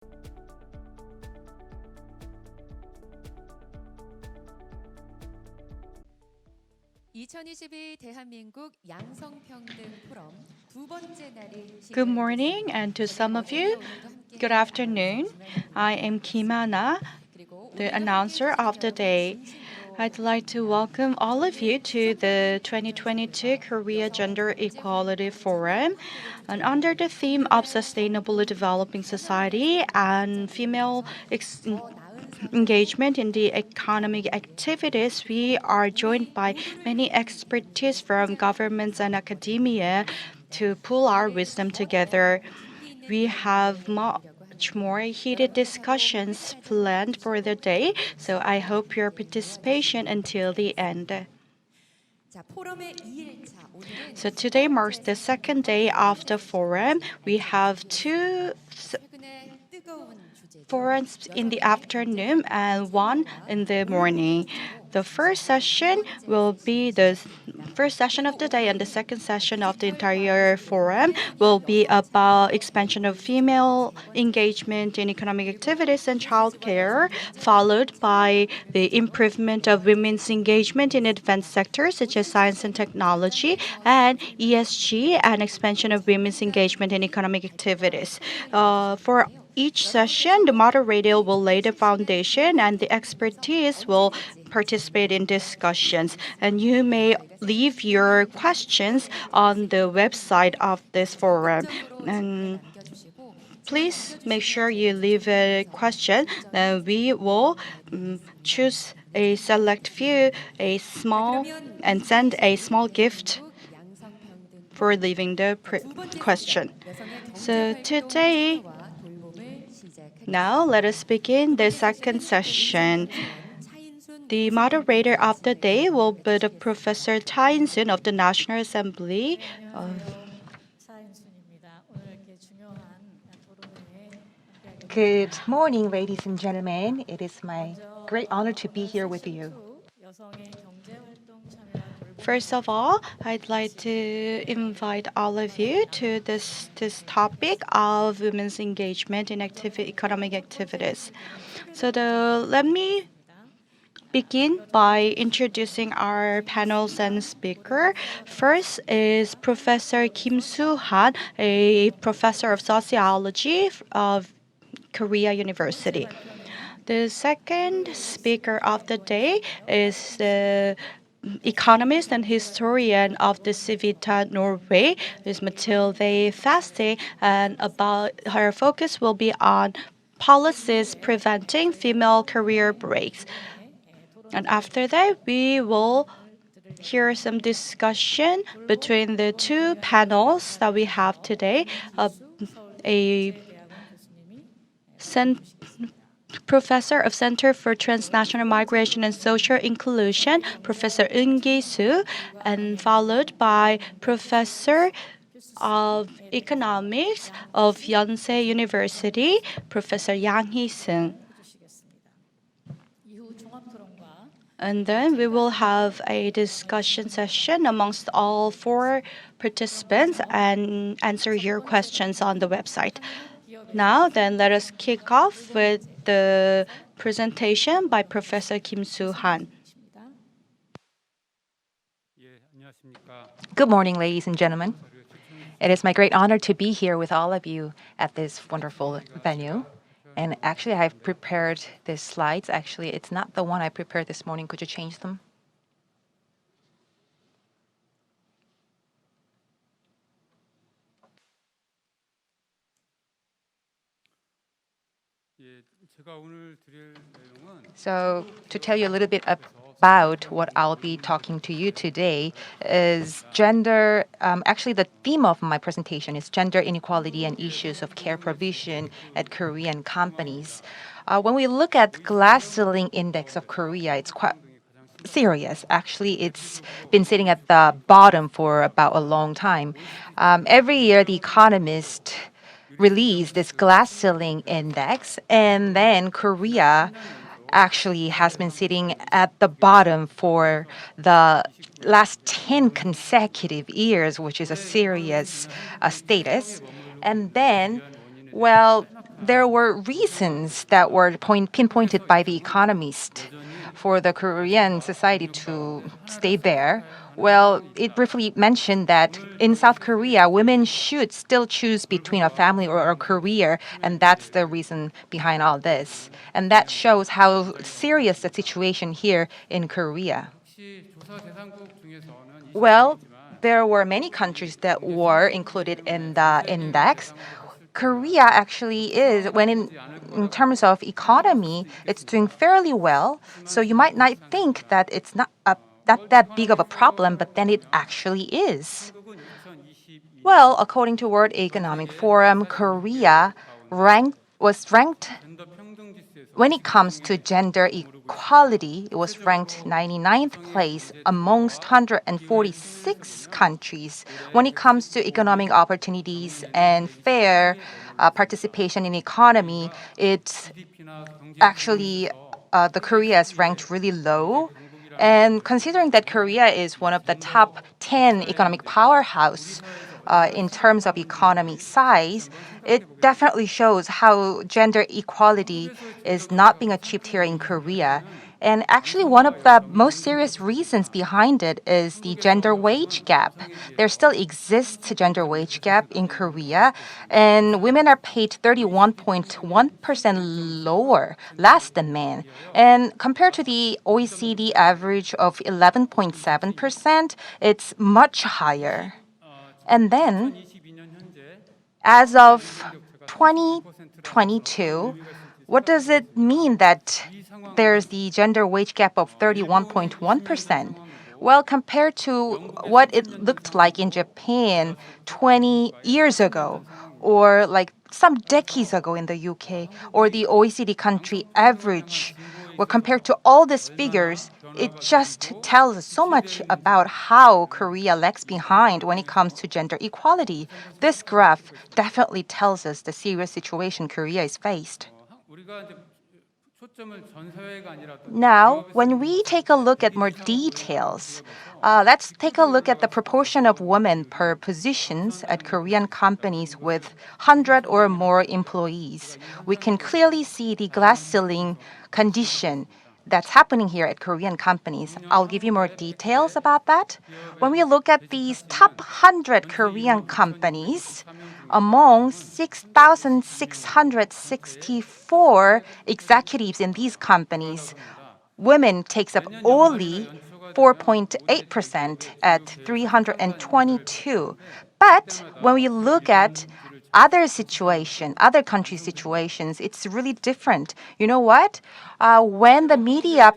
Good morning, and to some of you, good afternoon. I am Kimana, the announcer of the day. I'd like to welcome all of you to the 2022 Korea Gender Equality Forum. And under the theme of Sustainably Developing Society and Female Engagement in the economic activities, we are joined by many expertise from governments and academia to pool our wisdom together. We have much more heated discussions planned for the day, so I hope your participation until the end. So today marks the second day of the forum. We have two forums in the afternoon and one in the morning. The first session will be the first session of the day, and the second session of the entire forum will be about expansion of female engagement in economic activities and childcare, followed by the improvement of women's engagement in advanced sectors such as science and technology, and ESG and expansion of women's engagement in economic activities. For each session, the moderator will lay the foundation and the expertise will participate in discussions. And you may leave your questions on the website of this forum. And please make sure you leave a question. Then we will choose a select few, and send a small gift for leaving the question. So today, now let us begin the second session. The moderator of the day will be the Professor Insoon of the National Assembly. Good morning, ladies and gentlemen. It is my great honor to be here with you. First of all, I'd like to invite all of you to this topic of women's engagement in economic activities. So let me begin by introducing our panels and speaker. First is Professor Soohan, a professor of sociology of Korea University. The second speaker of the day is the economist and historian of the Civita, Norway, is Mathilde Fasting, and about her focus will be on policies preventing female career breaks. And after that, we will hear some discussion between the two panels that we have today. A Professor of Center for Transnational Migration and Social Inclusion, Professor Ki-Soo, and followed by Professor of Economics of Yonsei University, Professor Hee-Seung. And then we will have a discussion session amongst all four participants and answer your questions on the website. Now, then, let us kick off with the presentation by Professor Soohan. Good morning, ladies and gentlemen. It is my great honor to be here with all of you at this wonderful venue. And actually, I've prepared these slides. Actually, it's not the one I prepared this morning. Could you change them? So to tell you a little bit about what I'll be talking to you today is gender. Actually, the theme of my presentation is gender inequality and issues of care provision at Korean companies. When we look at glass ceiling index of Korea, it's quite serious. Actually, it's been sitting at the bottom for about a long time. Every year, the Economist release this glass ceiling index, and then Korea actually has been sitting at the bottom for the last 10 consecutive years, which is a serious status. And then, well, there were reasons that were pinpointed by the Economist for the Korean society to stay there. Well, it briefly mentioned that in South Korea, women should still choose between a family or a career, and that's the reason behind all this. And that shows how serious the situation here in Korea. Well, there were many countries that were included in the index. Korea actually is, when in terms of economy, it's doing fairly well. So you might not think that it's not that big of a problem, but then it actually is. Well, according to World Economic Forum, Korea was ranked when it comes to gender equality, it was ranked 99th place amongst 146 countries. When it comes to economic opportunities and fair participation in economy, it's actually the Korea is ranked really low. And considering that Korea is one of the top 10 economic powerhouse in terms of economy size, it definitely shows how gender equality is not being achieved here in Korea. And actually, one of the most serious reasons behind it is the gender wage gap. There still exists a gender wage gap in Korea, and women are paid 31.1% lower, less than men. And compared to the OECD average of 11.7%, it's much higher. And then, as of 2022, what does it mean that there's the gender wage gap of 31.1%? Well, compared to what it looked like in Japan 20 years ago, or like some decades ago in the UK, or the OECD country average, well, compared to all these figures, it just tells us so much about how Korea lags behind when it comes to gender equality. This graph definitely tells us the serious situation Korea is faced. Now, when we take a look at more details, let's take a look at the proportion of women per positions at Korean companies with 100 or more employees. We can clearly see the glass ceiling condition that's happening here at Korean companies. I'll give you more details about that. When we look at these top 100 Korean companies, among 6,664 executives in these companies, women takes up only 4.8% at 322. But when we look at other country situations, it's really different. You know what? When the media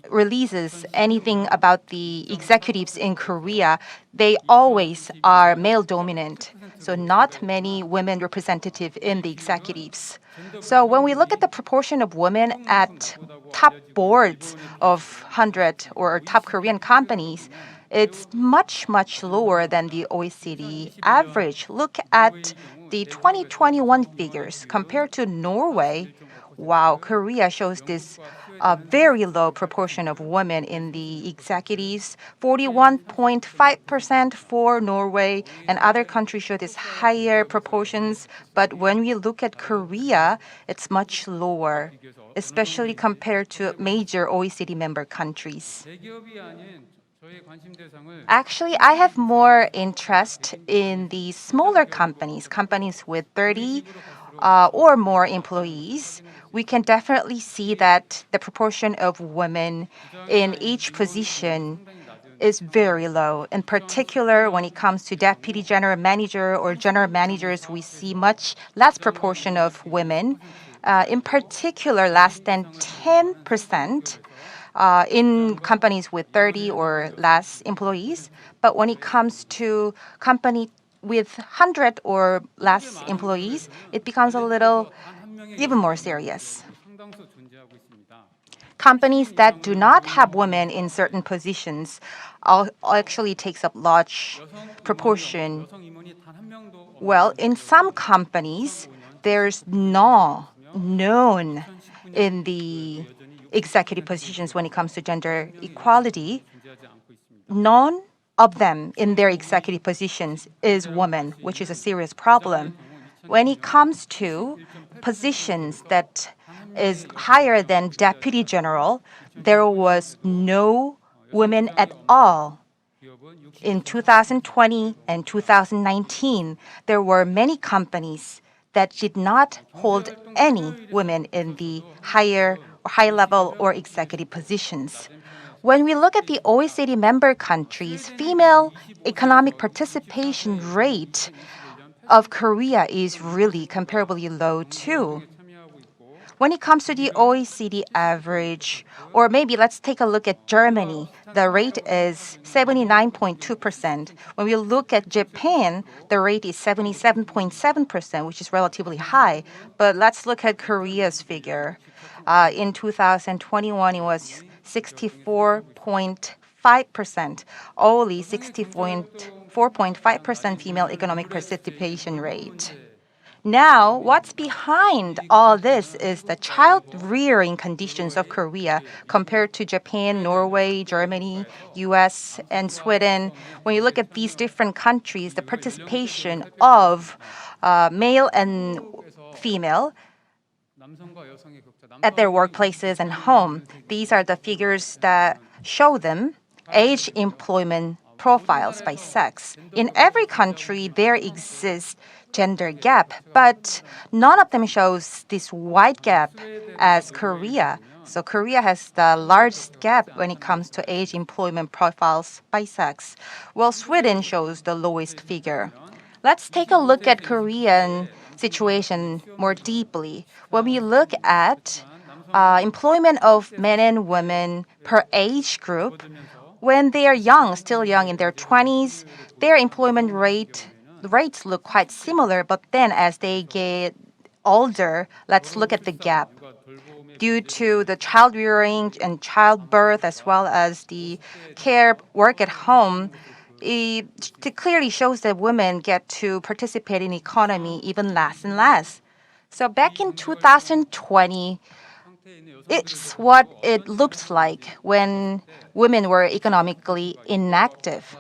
releases anything about the executives in Korea, they always are male dominant. So not many women representative in the executives. So when we look at the proportion of women at top boards of 100 or top Korean companies, it's much, much lower than the OECD average. Look at the 2021 figures compared to Norway. Wow, Korea shows this very low proportion of women in the executives, 41.5% for Norway, and other countries show this higher proportions. But when we look at Korea, it's much lower, especially compared to major OECD member countries. Actually, I have more interest in the smaller companies with 30 or more employees. We can definitely see that the proportion of women in each position is very low. In particular, when it comes to deputy general manager or general managers, we see much less proportion of women. In particular, less than 10% in companies with 30 or less employees. But when it comes to company with 100 or less employees, it becomes a little even more serious. Companies that do not have women in certain positions actually takes up large proportion. Well, in some companies, there's none in the executive positions when it comes to gender equality. None of them in their executive positions is women, which is a serious problem. When it comes to positions that is higher than deputy general, there was no women at all. In 2020 and 2019, there were many companies that did not hold any women in the high level or executive positions. When we look at the OECD member countries, female economic participation rate of Korea is really comparably low too. When it comes to the OECD average, or maybe let's take a look at Germany, the rate is 79.2%. When we look at Japan, the rate is 77.7%, which is relatively high. But let's look at Korea's figure. In 2021, it was 64.5%, only 64.5% female economic participation rate. Now, what's behind all this is the child rearing conditions of Korea compared to Japan, Norway, Germany, US, and Sweden. When you look at these different countries, the participation of male and female at their workplaces and home, these are the figures that show them age employment profiles by sex. In every country, there exists gender gap, but none of them shows this wide gap as Korea. So Korea has the largest gap when it comes to age employment profiles by sex, while Sweden shows the lowest figure. Let's take a look at Korean situation more deeply. When we look at employment of men and women per age group, when they are young, still young in their 20s, their employment rates look quite similar, but then as they get older, let's look at the gap. Due to the child rearing and childbirth, as well as the care work at home, it clearly shows that women get to participate in economy even less and less. So back in 2020, it's what it looked like when women were economically inactive.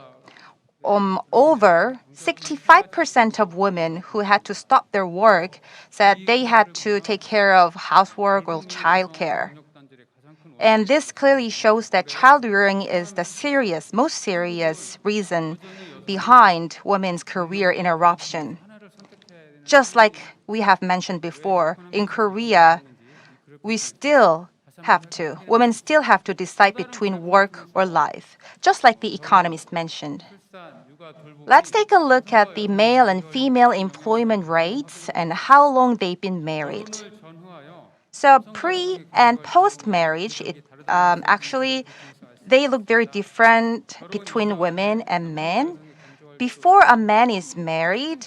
Over 65% of women who had to stop their work said they had to take care of housework or childcare. And this clearly shows that child rearing is the most serious reason behind women's career interruption. Just like we have mentioned before, in Korea, women still have to decide between work or life, just like the Economist mentioned. Let's take a look at the male and female employment rates and how long they've been married. So pre and post marriage, actually they look very different between women and men. Before a man is married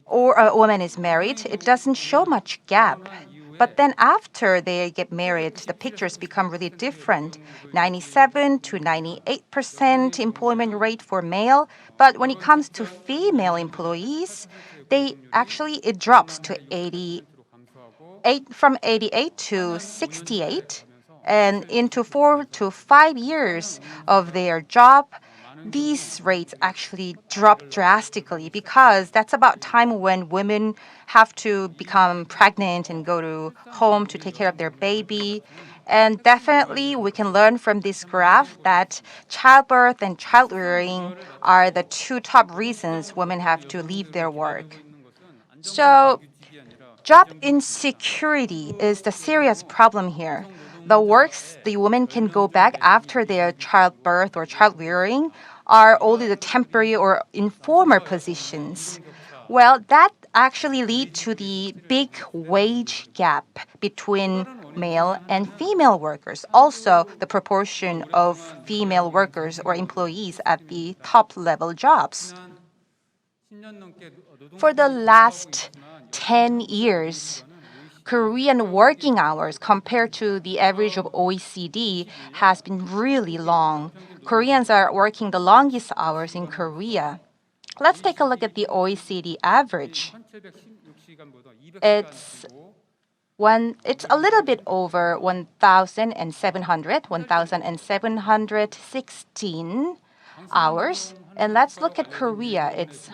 or a woman is married, it doesn't show much gap. But then after they get married, the pictures become really different. 97 to 98% employment rate for male. But when it comes to female employees, it drops to 88 to 68. And into 4 to 5 years of their job, these rates actually drop drastically because that's about time when women have to become pregnant and go to home to take care of their baby. And definitely we can learn from this graph that childbirth and child rearing are the two top reasons women have to leave their work. So job insecurity is the serious problem here. The works the women can go back after their childbirth or child rearing are only the temporary or informal positions. Well, that actually lead to the big wage gap between male and female workers. Also, the proportion of female workers or employees at the top level jobs. For the last 10 years, Korean working hours compared to the average of OECD has been really long. Koreans are working the longest hours in Korea. Let's take a look at the OECD average. It's a little bit over 1,716 hours. And let's look at Korea. It's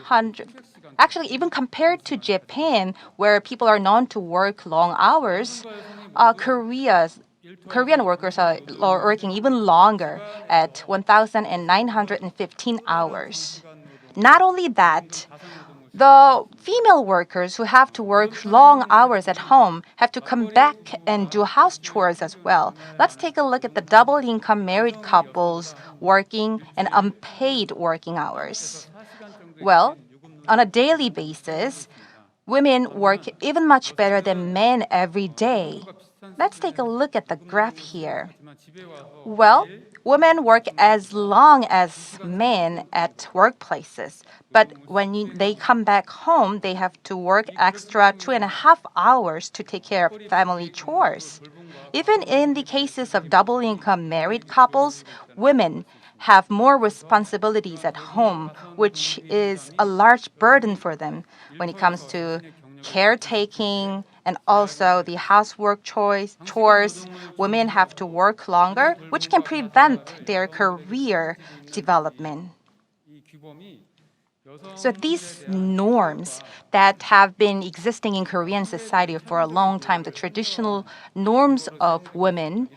Actually, even compared to Japan, where people are known to work long hours, Korean workers are working even longer at 1,915 hours. Not only that, the female workers who have to work long hours at home have to come back and do house chores as well. Let's take a look at the double income married couples working and unpaid working hours. Well, on a daily basis, women work even much better than men every day. Let's take a look at the graph here. Well, women work as long as men at workplaces, but when they come back home, they have to work extra 2.5 hours to take care of family chores. Even in the cases of double income married couples, women have more responsibilities at home, which is a large burden for them when it comes to caretaking and also the housework chores. Women have to work longer, which can prevent their career development. So these norms that have been existing in Korean society for a long time, the traditional norms of women,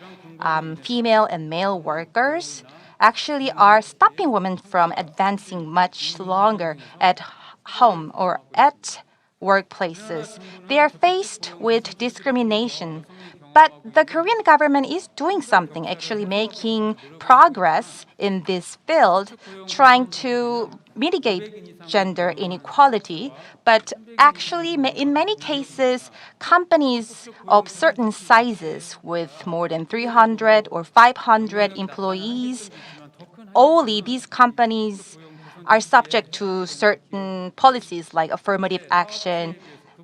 female and male workers, actually are stopping women from advancing much longer at home or at workplaces. They are faced with discrimination. But the Korean government is doing something, actually making progress in this field, trying to mitigate gender inequality. But actually, in many cases, companies of certain sizes with more than 300 or 500 employees, only these companies are subject to certain policies like affirmative action.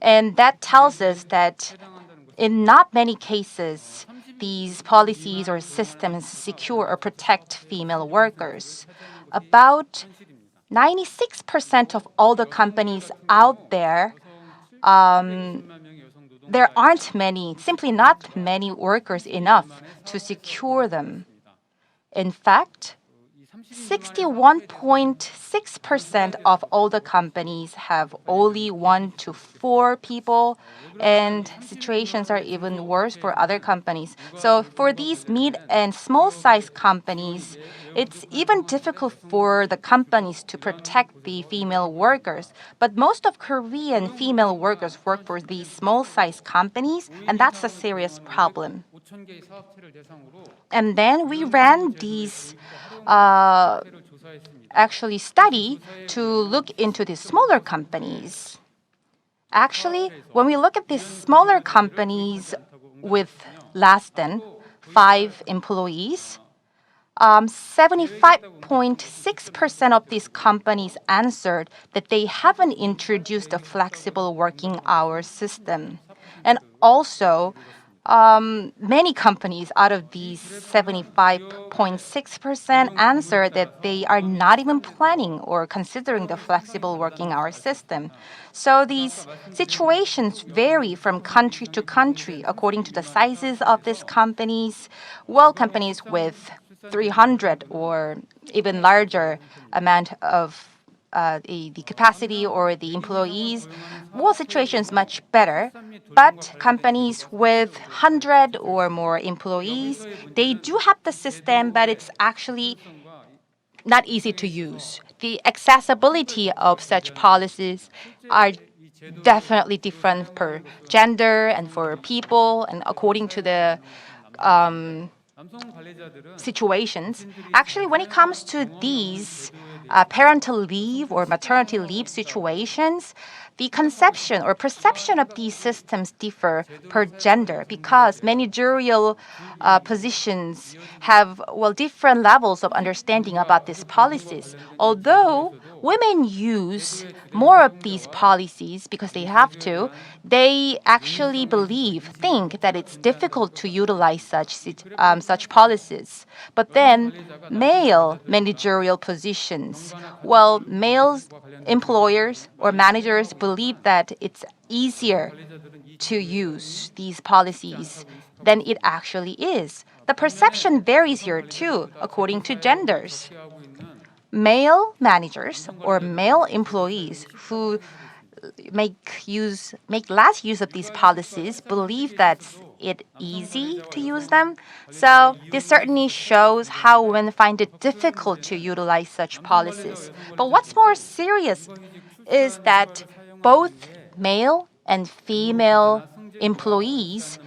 And that tells us that in not many cases, these policies or systems secure or protect female workers. About 96% of all the companies out there, there aren't many, simply not many workers enough to secure them. In fact, 61.6% of all the companies have only 1 to 4 people, and situations are even worse for other companies. So for these mid and small size companies, it's even difficult for the companies to protect the female workers. But most of Korean female workers work for these small size companies, and that's a serious problem. And then we ran these actually study to look into the smaller companies. Actually, when we look at these smaller companies with less than 5 employees, 75.6% of these companies answered that they haven't introduced a flexible working hour system. And also, many companies out of these 75.6% answer that they are not even planning or considering the flexible working hour system. So these situations vary from country to country according to the sizes of these companies. Well, companies with 300 or even larger amount of the capacity or the employees, well, situation is much better. But companies with 100 or more employees, they do have the system, but it's actually not easy to use. The accessibility of such policies are definitely different per gender and for people and according to the situations. Actually, when it comes to these parental leave or maternity leave situations, the conception or perception of these systems differ per gender because managerial positions have different levels of understanding about these policies. Although women use more of these policies because they have to, they actually think that it's difficult to utilize such policies. But then male managerial positions, male employers or managers believe that it's easier to use these policies than it actually is. The perception varies here too, according to genders. Male managers or male employees who make less use of these policies believe that it's easy to use them. So this certainly shows how women find it difficult to utilize such policies. But what's more serious is that both male and female employees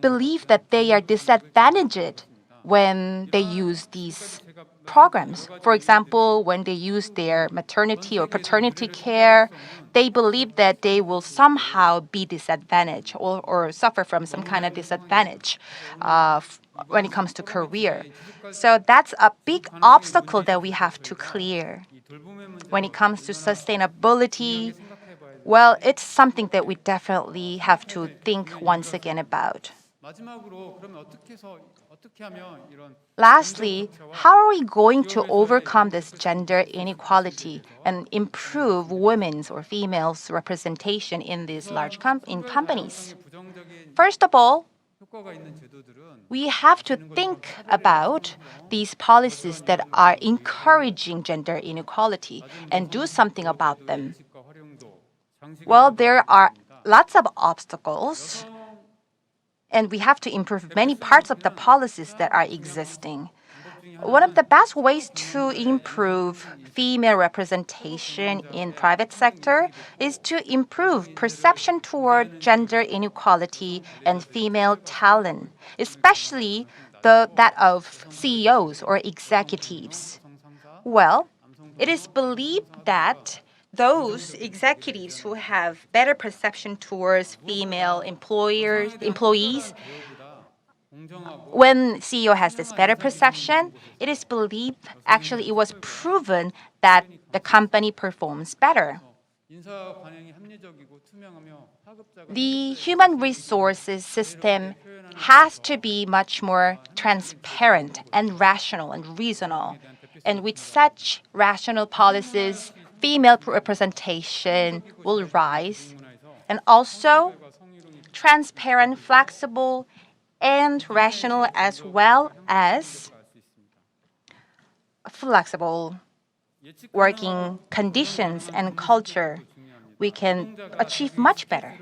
believe that they are disadvantaged when they use these programs. For example, when they use their maternity or paternity care, they believe that they will somehow be disadvantaged or suffer from some kind of disadvantage when it comes to career. So that's a big obstacle that we have to clear. When it comes to sustainability, well, it's something that we definitely have to think once again about. Lastly, how are we going to overcome this gender inequality and improve women's or females' representation in these large companies? First of all, we have to think about these policies that are encouraging gender inequality and do something about them. Well, there are lots of obstacles, and we have to improve many parts of the policies that are existing. One of the best ways to improve female representation in private sector is to improve perception toward gender inequality and female talent, especially that of CEOs or executives. Well, it is believed that those executives who have better perception towards female employees, when CEO has this better perception, it is believed, actually it was proven that the company performs better. The human resources system has to be much more transparent and rational and reasonable. And with such rational policies, female representation will rise. And also, transparent, flexible, and rational as well as flexible working conditions and culture, we can achieve much better.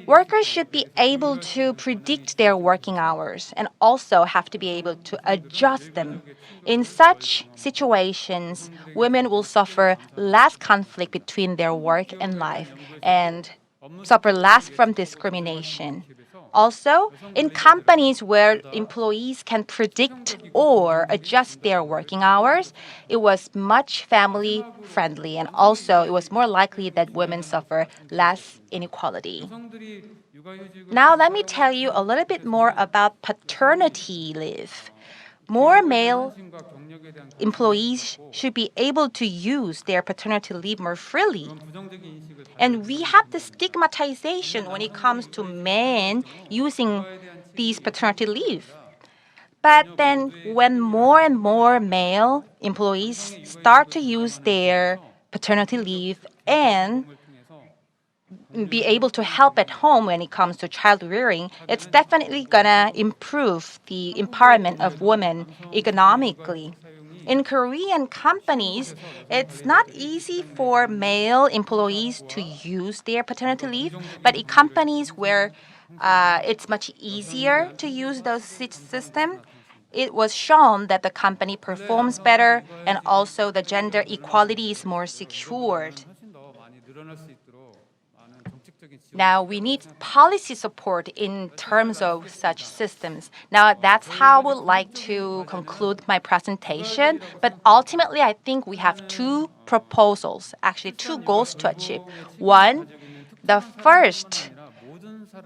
Workers should be able to predict their working hours and also have to be able to adjust them. In such situations, women will suffer less conflict between their work and life and suffer less from discrimination. Also, in companies where employees can predict or adjust their working hours, it was much family friendly, and also it was more likely that women suffer less inequality. Now, let me tell you a little bit more about paternity leave. More male employees should be able to use their paternity leave more freely. And we have the stigmatization when it comes to men using these paternity leave. But then when more and more male employees start to use their paternity leave and be able to help at home when it comes to child rearing, it's definitely gonna improve the empowerment of women economically. In Korean companies, it's not easy for male employees to use their paternity leave, but in companies where it's much easier to use those system, it was shown that the company performs better and also the gender equality is more secured. Now, we need policy support in terms of such systems. Now, that's how I would like to conclude my presentation. But ultimately, I think we have two proposals, actually, two goals to achieve. One, the first,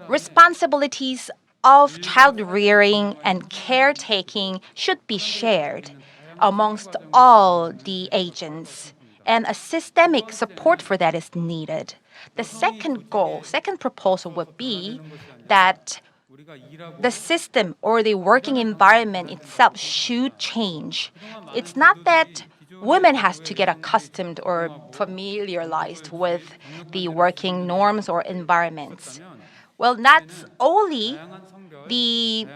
responsibilities of child rearing and caretaking should be shared amongst all the agents, and a systemic support for that is needed. The second goal, second proposal would be that the system or the working environment itself should change. It's not that women has to get accustomed or familiarized with the working norms or environments. Well, not only the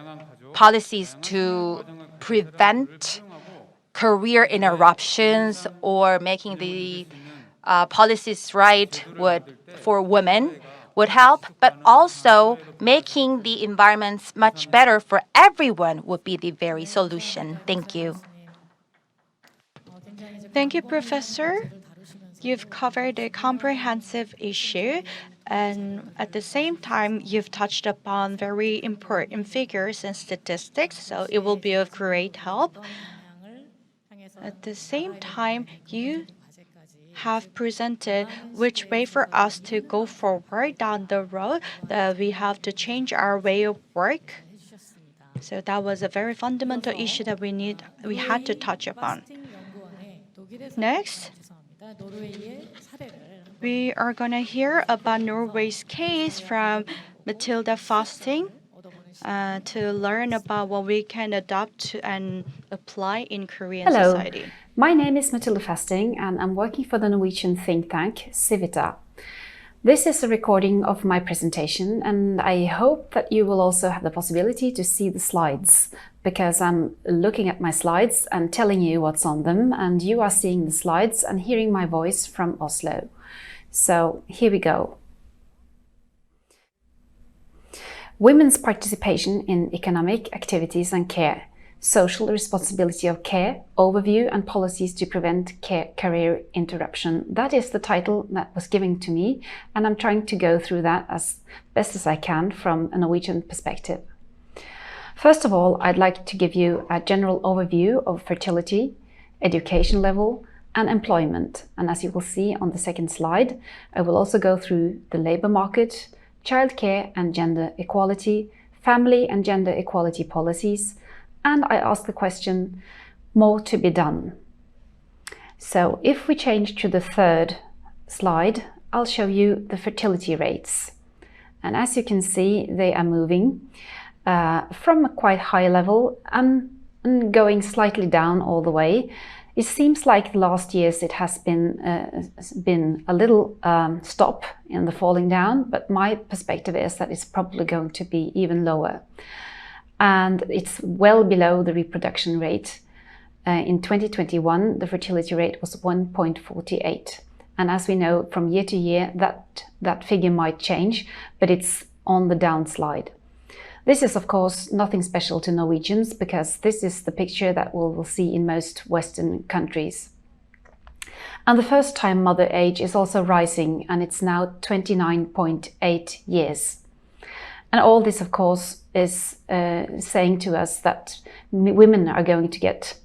policies to prevent career interruptions or making the policies right for women would help, but also making the environments much better for everyone would be the very solution. Thank you. Thank you, Professor. You've covered a comprehensive issue, and at the same time, you've touched upon very important figures and statistics, so it will be of great help. At the same time, you have presented which way for us to go forward down the road, that we have to change our way of work. So that was a very fundamental issue that we had to touch upon. Next, we are going to hear about Norway's case from Mathilde Fasting to learn about what we can adopt and apply in Korean society. My name is Mathilde Fasting and I'm working for the Norwegian think tank Civita. This is a recording of my presentation and I hope that you will also have the possibility to see the slides, because I'm looking at my slides and telling you what's on them, and you are seeing the slides and hearing my voice from Oslo. So here we go. Women's participation in economic activities and care. Social responsibility of care, overview and policies to prevent career interruption. That is the title that was given to me, and I'm trying to go through that as best as I can from a Norwegian perspective. First of all, I'd like to give you a general overview of fertility, education level, and employment. And as you will see on the second slide, I will also go through the labor market, childcare and gender equality, family and gender equality policies, and I ask the question, more to be done. So if we change to the third slide, I'll show you the fertility rates. And as you can see, they are moving from a quite high level and going slightly down all the way. It seems like the last years it has been a little stop in the falling down, but my perspective is that it's probably going to be even lower. And it's well below the reproduction rate. In 2021, the fertility rate was 1.48. And as we know from year to year, that figure might change, but it's on the downslide. This is, of course, nothing special to Norwegians, because this is the picture that we'll see in most Western countries. And the first-time mother age is also rising, and it's now 29.8 years. And all this, of course, is saying to us that women are going to get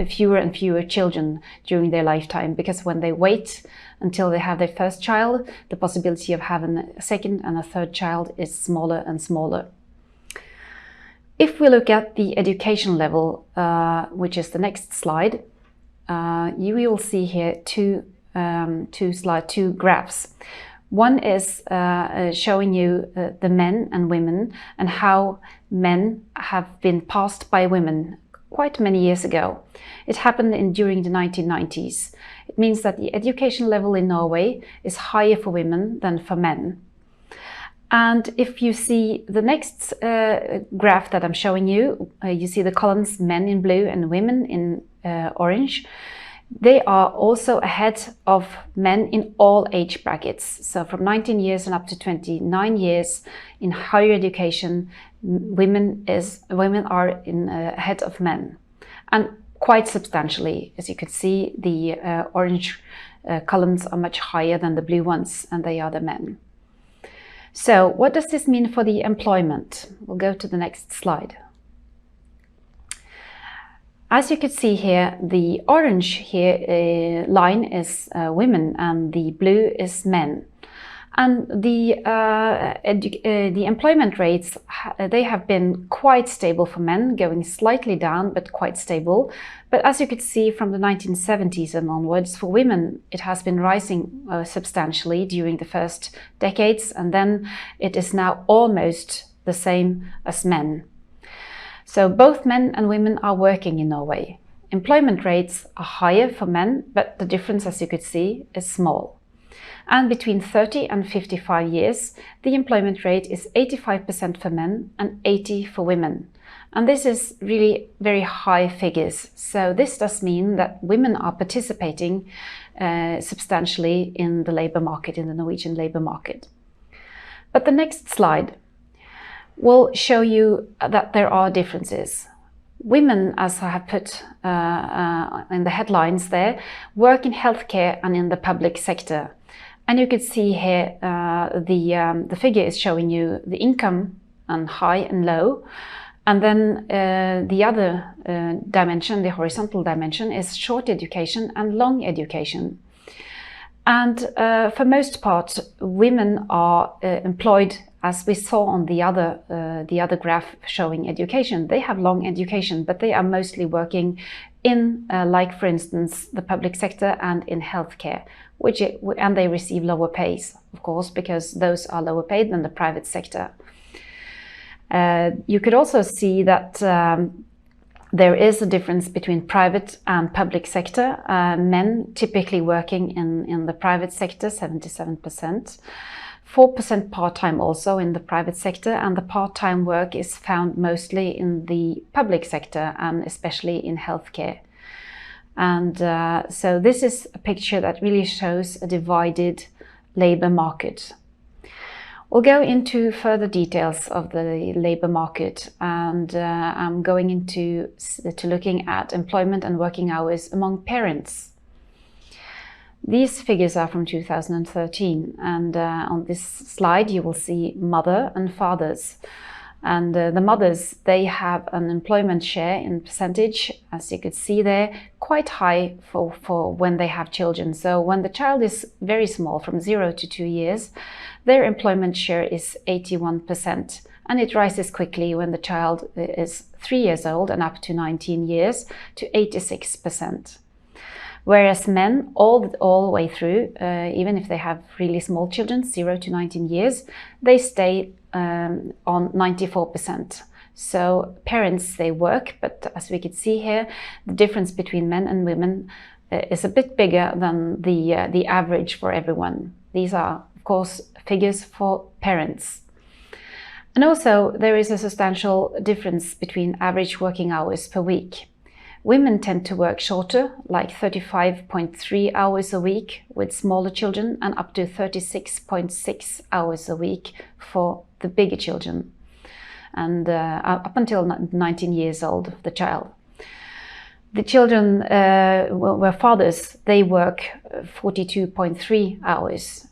fewer and fewer children during their lifetime, because when they wait until they have their first child, the possibility of having a second and a third child is smaller and smaller. If we look at the education level, which is the next slide, you will see here two graphs. One is showing you the men and women, and how men have been passed by women quite many years ago. It happened during the 1990s. It means that the education level in Norway is higher for women than for men. And if you see the next graph that I'm showing you, you see the columns men in blue and women in orange. They are also ahead of men in all age brackets. So from 19 years and up to 29 years in higher education, women are ahead of men, and quite substantially. As you can see, the orange columns are much higher than the blue ones, and they are the men. So what does this mean for the employment? We'll go to the next slide. As you can see here, the orange here line is women and the blue is men. And the employment rates, they have been quite stable for men, going slightly down, but quite stable. But as you could see from the 1970s and onwards, for women, it has been rising substantially during the first decades, and then it is now almost the same as men. So both men and women are working in Norway. Employment rates are higher for men, but the difference, as you could see, is small. And between 30 and 55 years, the employment rate is 85% for men and 80% for women. And this is really very high figures. So this does mean that women are participating substantially in the labor market, in the Norwegian labor market. But the next slide will show you that there are differences. Women, as I have put in the headlines there, work in healthcare and in the public sector. And you can see here the figure is showing you the income and high and low. And then the other dimension, the horizontal dimension, is short education and long education. And for most part, women are employed, as we saw on the other graph showing education. They have long education, but they are mostly working in, like for instance, the public sector and in healthcare, and they receive lower pays, of course, because those are lower paid than the private sector. You could also see that there is a difference between private and public sector. Men typically working in the private sector, 77%. 4% part-time also in the private sector, and the part-time work is found mostly in the public sector and especially in healthcare. And so this is a picture that really shows a divided labor market. We'll go into further details of the labor market, and I'm going into looking at employment and working hours among parents. These figures are from 2013, and on this slide you will see mother and fathers. And the mothers, they have an employment share in percentage, as you could see there, quite high for when they have children. So when the child is very small, from 0 to 2 years, their employment share is 81%. And it rises quickly when the child is 3 years old and up to 19 years to 86%. Whereas men, all the way through, even if they have really small children, 0 to 19 years, they stay on 94%. So parents, they work, but as we could see here, the difference between men and women is a bit bigger than the average for everyone. These are, of course, figures for parents. And also, there is a substantial difference between average working hours per week. Women tend to work shorter, like 35.3 hours a week with smaller children, and up to 36.6 hours a week for the bigger children, and up until 19 years old, the child. The children were fathers, they work 42.3 hours,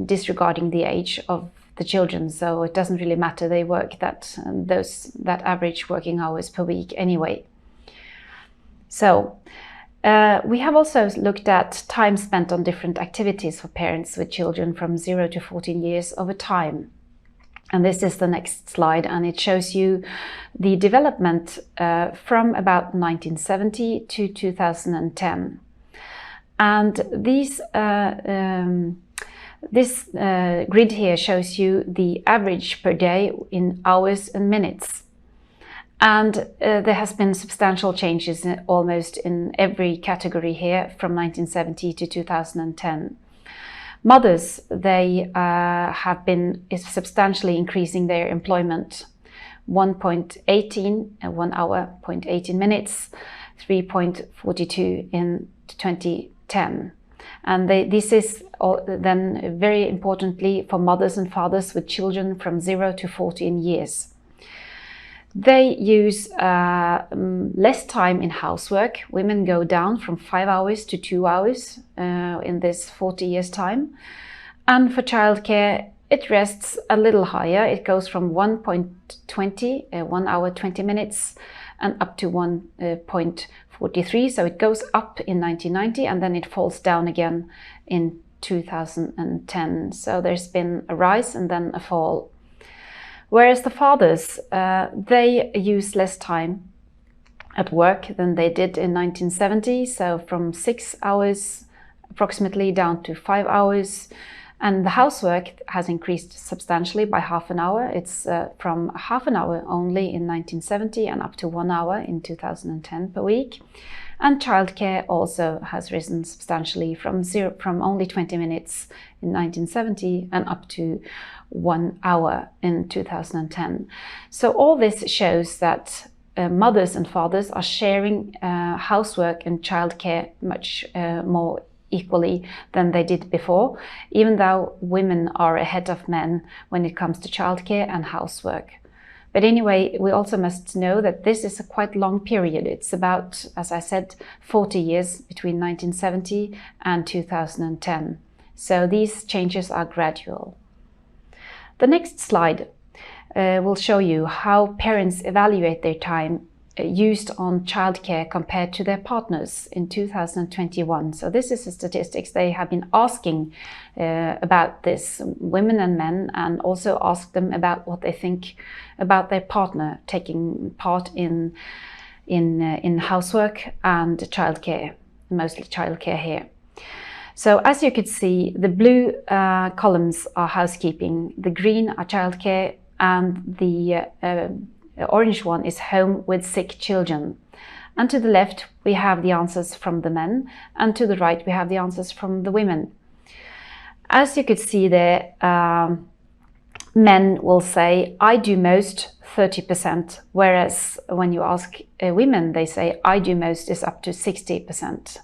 disregarding the age of the children, so it doesn't really matter, they work that average working hours per week anyway. So we have also looked at time spent on different activities for parents with children from 0 to 14 years over time. And this is the next slide, and it shows you the development from about 1970 to 2010. And this grid here shows you the average per day in hours and minutes. And there has been substantial changes almost in every category here from 1970 to 2010. Mothers, they have been substantially increasing their employment. 1.18, 1 hour, 0.18 minutes, 3.42 in 2010. And this is then very importantly for mothers and fathers with children from 0 to 14 years. They use less time in housework. Women go down from 5 hours to 2 hours in this 40 years time. And for childcare, it rests a little higher. It goes from 1.20, 1 hour 20 minutes, and up to 1.43. So it goes up in 1990 and then it falls down again in 2010. So there's been a rise and then a fall. Whereas the fathers, they use less time at work than they did in 1970. So from 6 hours approximately down to 5 hours. And the housework has increased substantially by half an hour. It's from half an hour only in 1970 and up to 1 hour in 2010 per week. And childcare also has risen substantially from only 20 minutes in 1970 and up to 1 hour in 2010. So all this shows that mothers and fathers are sharing housework and childcare much more equally than they did before, even though women are ahead of men when it comes to childcare and housework. But anyway, we also must know that this is a quite long period. It's about, as I said, 40 years between 1970 and 2010. So these changes are gradual. The next slide will show you how parents evaluate their time used on childcare compared to their partners in 2021. So this is the statistics. They have been asking about this, women and men, and also asked them about what they think about their partner taking part in housework and childcare, mostly childcare here. So as you could see, the blue columns are housekeeping, the green are childcare, and the orange one is home with sick children. And to the left, we have the answers from the men, and to the right, we have the answers from the women. As you could see there, men will say, I do most, 30%, whereas when you ask women, they say, I do most is up to 60%.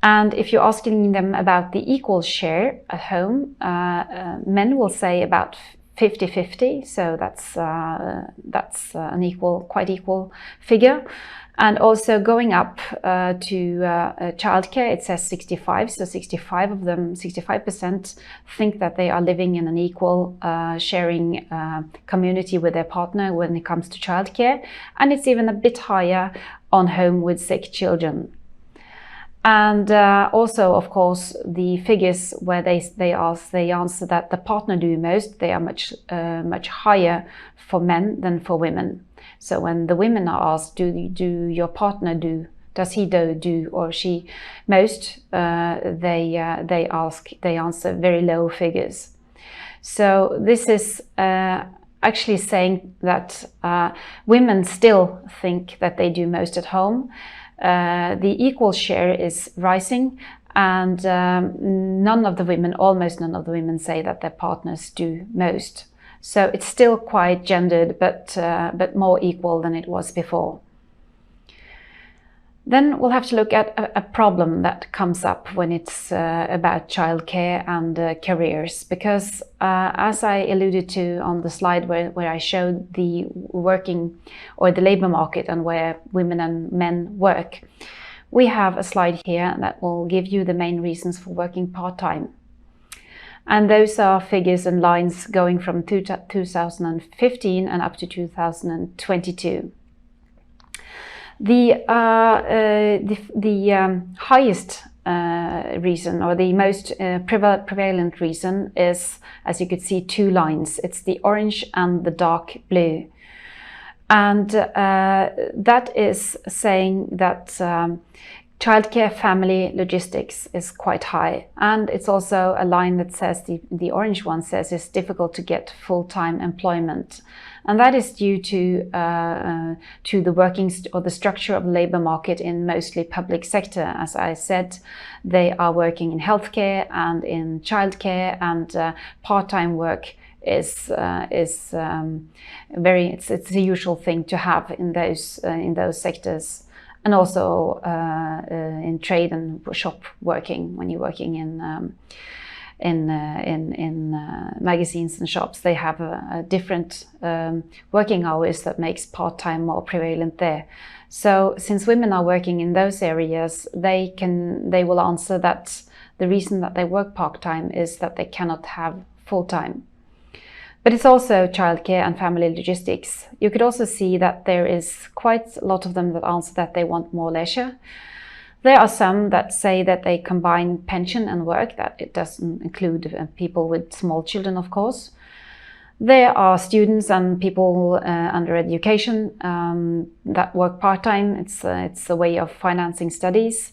And if you're asking them about the equal share at home, men will say about 50-50, so that's an quite equal figure. And also going up to childcare, it says 65. So 65% think that they are living in an equal sharing community with their partner when it comes to childcare, and it's even a bit higher on home with sick children. And also, of course, the figures where they answer that the partner do most, they are much higher for men than for women. So when the women are asked, do your partner does he do or she most, they answer very low figures. So this is actually saying that women still think that they do most at home. The equal share is rising, and almost none of the women say that their partners do most. So it's still quite gendered, but more equal than it was before. Then we'll have to look at a problem that comes up when it's about childcare and careers, because as I alluded to on the slide where I showed the working or the labor market and where women and men work, we have a slide here that will give you the main reasons for working part-time. And those are figures and lines going from 2015 and up to 2022. The highest reason, or the most prevalent reason, is, as you could see, two lines. It's the orange and the dark blue. And that is saying that childcare family logistics is quite high. And it's also a line that says, the orange one says, it's difficult to get full-time employment. And that is due to the workings or the structure of the labor market in mostly public sector. As I said, they are working in healthcare and in childcare, and part-time work is it's a usual thing to have in those sectors, and also in trade and shop working. When you're working in magazines and shops, they have a different working hours that makes part-time more prevalent there. So since women are working in those areas, they will answer that the reason that they work part-time is that they cannot have full-time. But it's also childcare and family logistics. You could also see that there is quite a lot of them that answer that they want more leisure. There are some that say that they combine pension and work, that it doesn't include people with small children, of course. There are students and people under education that work part-time. It's a way of financing studies.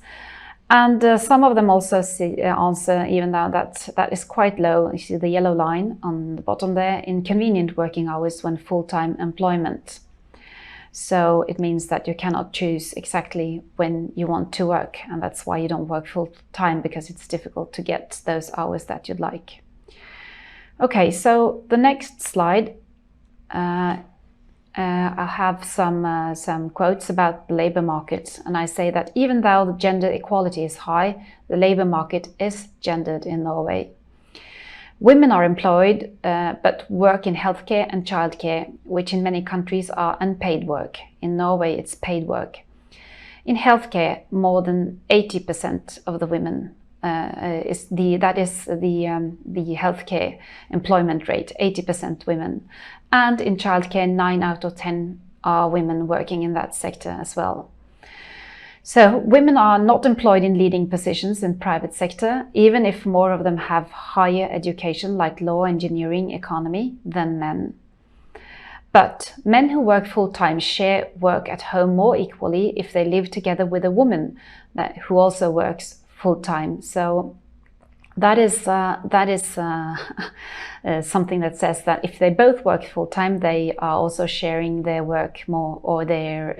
And some of them also answer, even though that is quite low, you see the yellow line on the bottom there, inconvenient working hours when full-time employment. So it means that you cannot choose exactly when you want to work, and that's why you don't work full time, because it's difficult to get those hours that you'd like. Okay, so the next slide, I have some quotes about the labor market, and I say that even though the gender equality is high, the labor market is gendered in Norway. Women are employed, but work in healthcare and childcare, which in many countries are unpaid work. In Norway, it's paid work. In healthcare, more than 80% of the women that is the healthcare employment rate, 80% women. And in childcare, 9 out of 10 are women working in that sector as well. So women are not employed in leading positions in private sector, even if more of them have higher education like law, engineering, economy than men. But men who work full-time share work at home more equally if they live together with a woman who also works full-time. So that is something that says that if they both work full-time, they are also sharing their work more, or their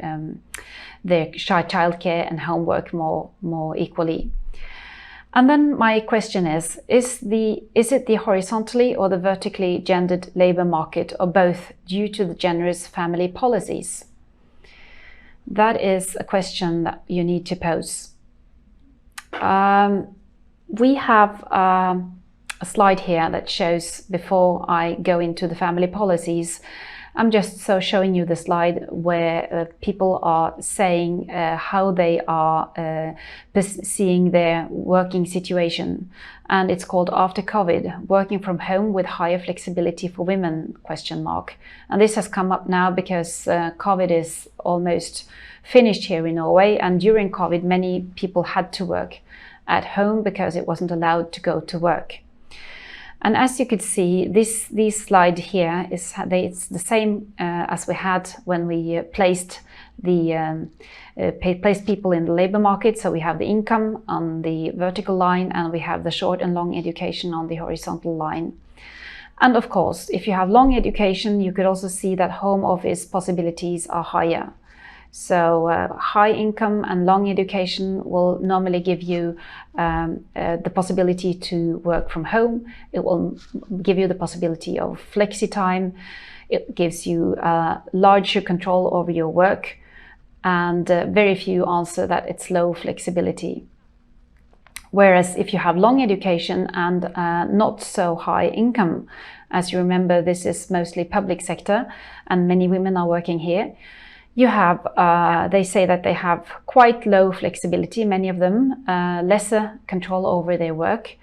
childcare and homework more equally. And then my question is it the horizontally or the vertically gendered labor market, or both, due to the generous family policies? That is a question that you need to pose. We have a slide here that shows, before I go into the family policies, I'm just showing you the slide where people are saying how they are seeing their working situation. And it's called After COVID, Working from Home with Higher Flexibility for Women, ? And this has come up now because COVID is almost finished here in Norway. And during COVID, many people had to work at home because it wasn't allowed to go to work. And as you could see, this slide here it's the same as we had when we placed people in the labor market. So we have the income on the vertical line, and we have the short and long education on the horizontal line. And of course, if you have long education, you could also see that home office possibilities are higher. So high income and long education will normally give you the possibility to work from home. It will give you the possibility of flexi time. It gives you larger control over your work, and very few answer that it's low flexibility. Whereas if you have long education and not so high income, as you remember, this is mostly public sector and many women are working here, you have, they say that they have quite low flexibility, many of them, lesser control over their work,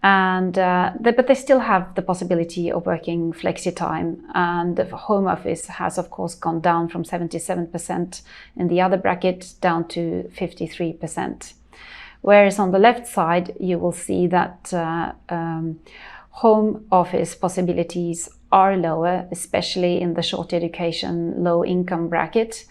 and but they still have the possibility of working flexi time. And the home office has, of course, gone down from 77% in the other bracket down to 53%. Whereas on the left side, you will see that home office possibilities are lower, especially in the short education, low income bracket.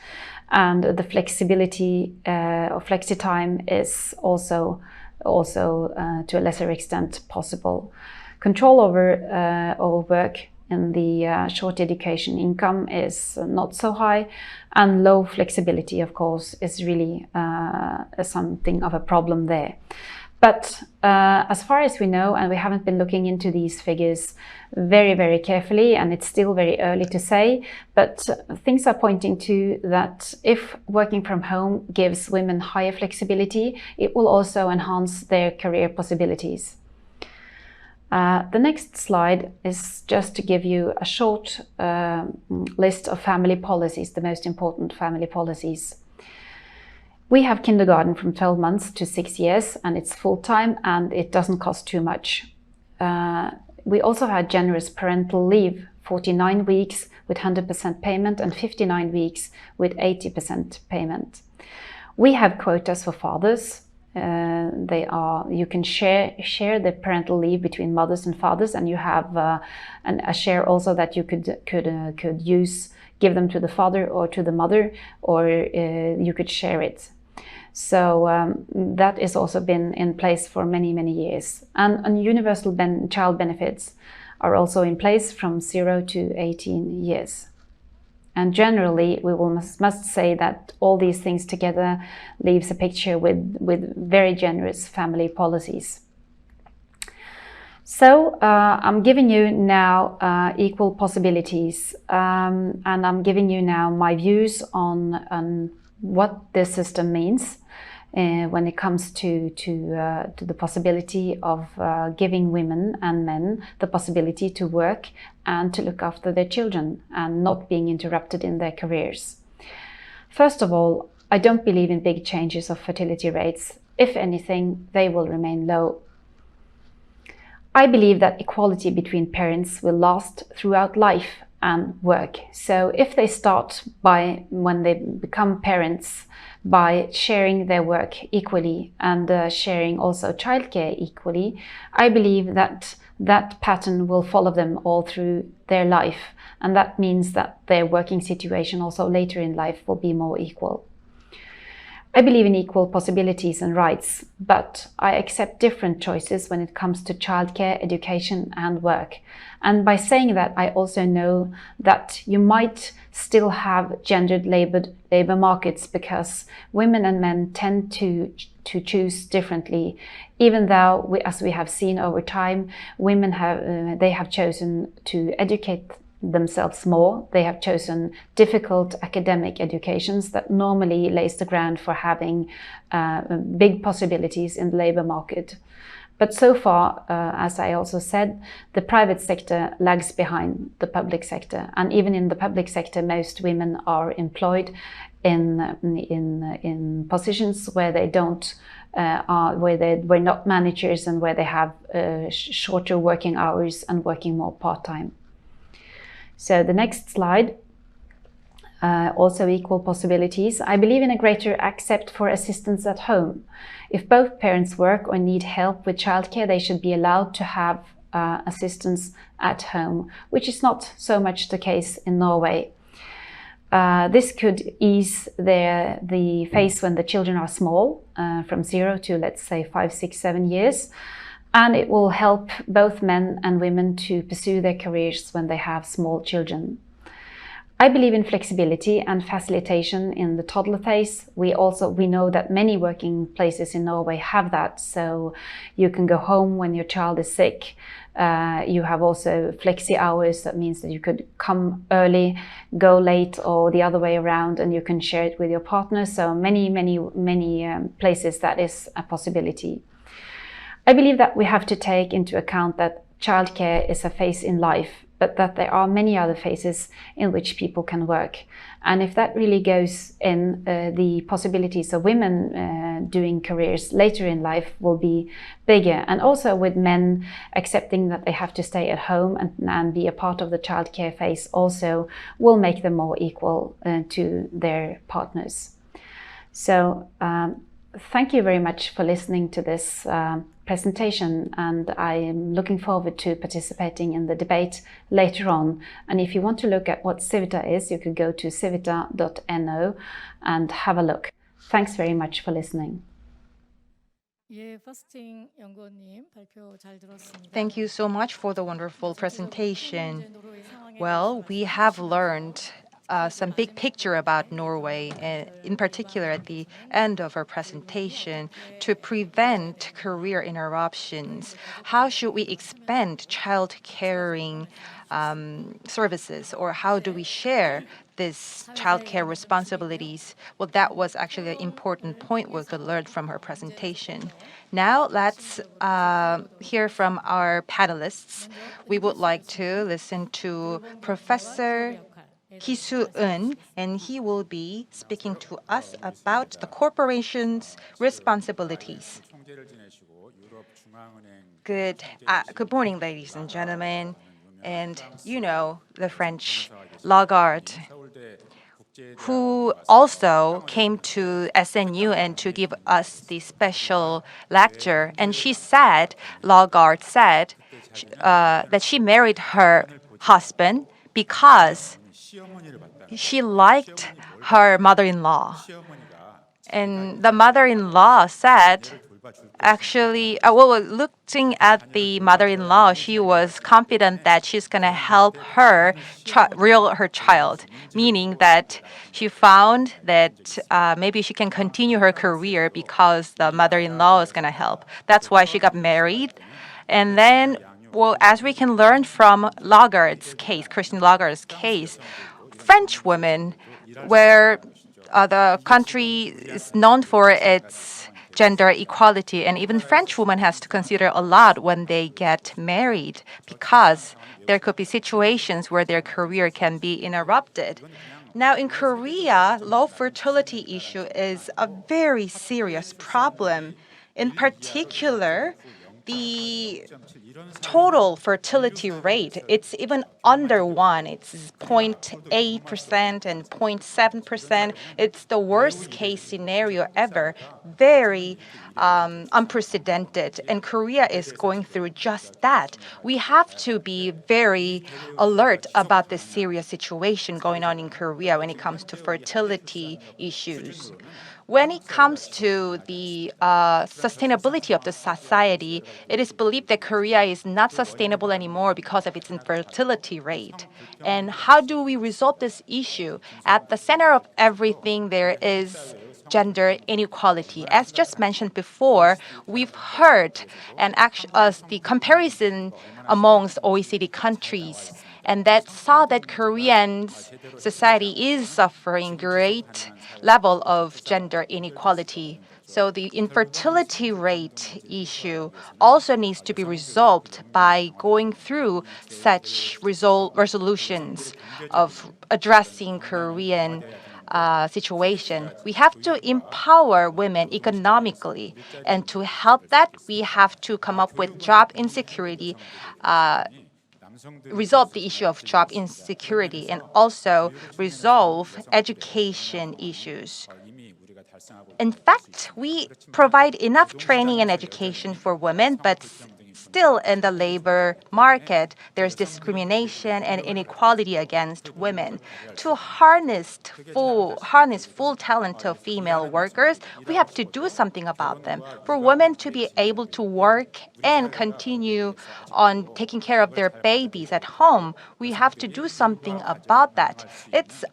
And the flexibility of flexi time is also to a lesser extent possible. Control over work in the short education income is not so high, and low flexibility, of course, is really something of a problem there. But as far as we know, and we haven't been looking into these figures very, very carefully, and it's still very early to say, but things are pointing to that if working from home gives women higher flexibility, it will also enhance their career possibilities. The next slide is just to give you a short list of family policies, the most important family policies. We have kindergarten from 12 months to 6 years, and it's full-time and it doesn't cost too much. We also had generous parental leave, 49 weeks with 100% payment and 59 weeks with 80% payment. We have quotas for fathers. You can share the parental leave between mothers and fathers, and you have a share also that you could use, give them to the father or to the mother, or you could share it. So that has also been in place for many, many years. And universal child benefits are also in place from 0 to 18 years. And generally, we must say that all these things together leaves a picture with very generous family policies. So I'm giving you now equal possibilities, and I'm giving you now my views on what this system means when it comes to the possibility of giving women and men the possibility to work and to look after their children and not being interrupted in their careers. First of all, I don't believe in big changes of fertility rates. If anything, they will remain low. I believe that equality between parents will last throughout life and work. So if they start by, when they become parents, by sharing their work equally and sharing also childcare equally, I believe that that pattern will follow them all through their life. And that means that their working situation also later in life will be more equal. I believe in equal possibilities and rights, but I accept different choices when it comes to childcare, education and work. And by saying that, I also know that you might still have gendered labor markets because women and men tend to choose differently, even though, as we have seen over time, women have chosen to educate themselves more. They have chosen difficult academic educations that normally lays the ground for having big possibilities in the labor market. But so far, as I also said, the private sector lags behind the public sector. And even in the public sector, most women are employed in positions where they don't where they were not managers and where they have shorter working hours and working more part-time. So the next slide, also equal possibilities. I believe in a greater accept for assistance at home. If both parents work or need help with childcare, they should be allowed to have assistance at home, which is not so much the case in Norway. This could ease the phase when the children are small, from 0 to, let's say, 5, 6, 7 years. And it will help both men and women to pursue their careers when they have small children. I believe in flexibility and facilitation in the toddler phase. We know that many working places in Norway have that. So you can go home when your child is sick. You have also flexi hours. That means that you could come early, go late, or the other way around, and you can share it with your partner. So many places that is a possibility. I believe that we have to take into account that childcare is a phase in life, but that there are many other phases in which people can work. And if that really goes in, the possibilities of women doing careers later in life will be bigger. And also with men accepting that they have to stay at home and be a part of the childcare phase also will make them more equal to their partners. So thank you very much for listening to this presentation, and I am looking forward to participating in the debate later on. And if you want to look at what Civita is, you could go to civita.no and have a look. Thanks very much for listening. Thank you so much for the wonderful presentation. Well, we have learned some big picture about Norway, in particular at the end of our presentation, to prevent career interruptions. How should we expand child caring services, or how do we share this childcare responsibilities? Well, that was actually an important point we could learn from her presentation. Now let's hear from our panelists. We would like to listen to Professor Ki-Soo, and he will be speaking to us about the corporation's responsibilities. Good morning, ladies and gentlemen. And you know the French Lagarde, who also came to SNU and to give us the special lecture. And she said, Lagarde said, that she married her husband because she liked her mother-in-law. And the mother-in-law said Actually, looking at the mother-in-law, she was confident that she's gonna help her real her child, meaning that she found that maybe she can continue her career because the mother-in-law is gonna help. That's why she got married, and then. Well, as we can learn from Lagarde's case, Christine Lagarde's case, French women, where the country is known for its gender equality, and even French women has to consider a lot when they get married because there could be situations where their career can be interrupted. Now, in Korea, low fertility issue is a very serious problem. In particular, the total fertility rate, it's even under 1. It's 0.8% and 0.7%. It's the worst case scenario ever. Very unprecedented. And Korea is going through just that. We have to be very alert about this serious situation going on in Korea when it comes to fertility issues. When it comes to the sustainability of the society, it is believed that Korea is not sustainable anymore because of its infertility rate. And how do we resolve this issue? At the center of everything, there is gender inequality. As just mentioned before, we've heard the comparison amongst OECD countries, and that saw that Korean society is suffering great level of gender inequality. So the infertility rate issue also needs to be resolved by going through such resolutions of addressing Korean situation. We have to empower women economically, and to help that, we have to come up with job insecurity, resolve the issue of job insecurity, and also resolve education issues. In fact, we provide enough training and education for women, but still in the labor market, there's discrimination and inequality against women. To harness full talent of female workers, we have to do something about them. For women to be able to work and continue on taking care of their babies at home, we have to do something about that. It's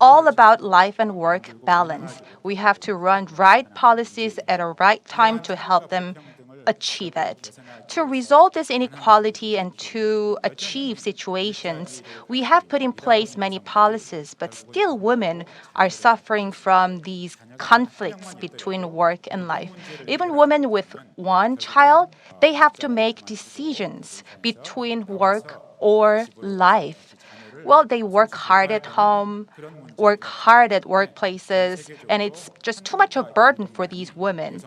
all about life and work balance. We have to run right policies at a right time to help them achieve it. To resolve this inequality and to achieve situations, we have put in place many policies, but still women are suffering from these conflicts between work and life. Even women with one child, they have to make decisions between work or life. Well, they work hard at home, work hard at workplaces, and it's just too much of burden for these women.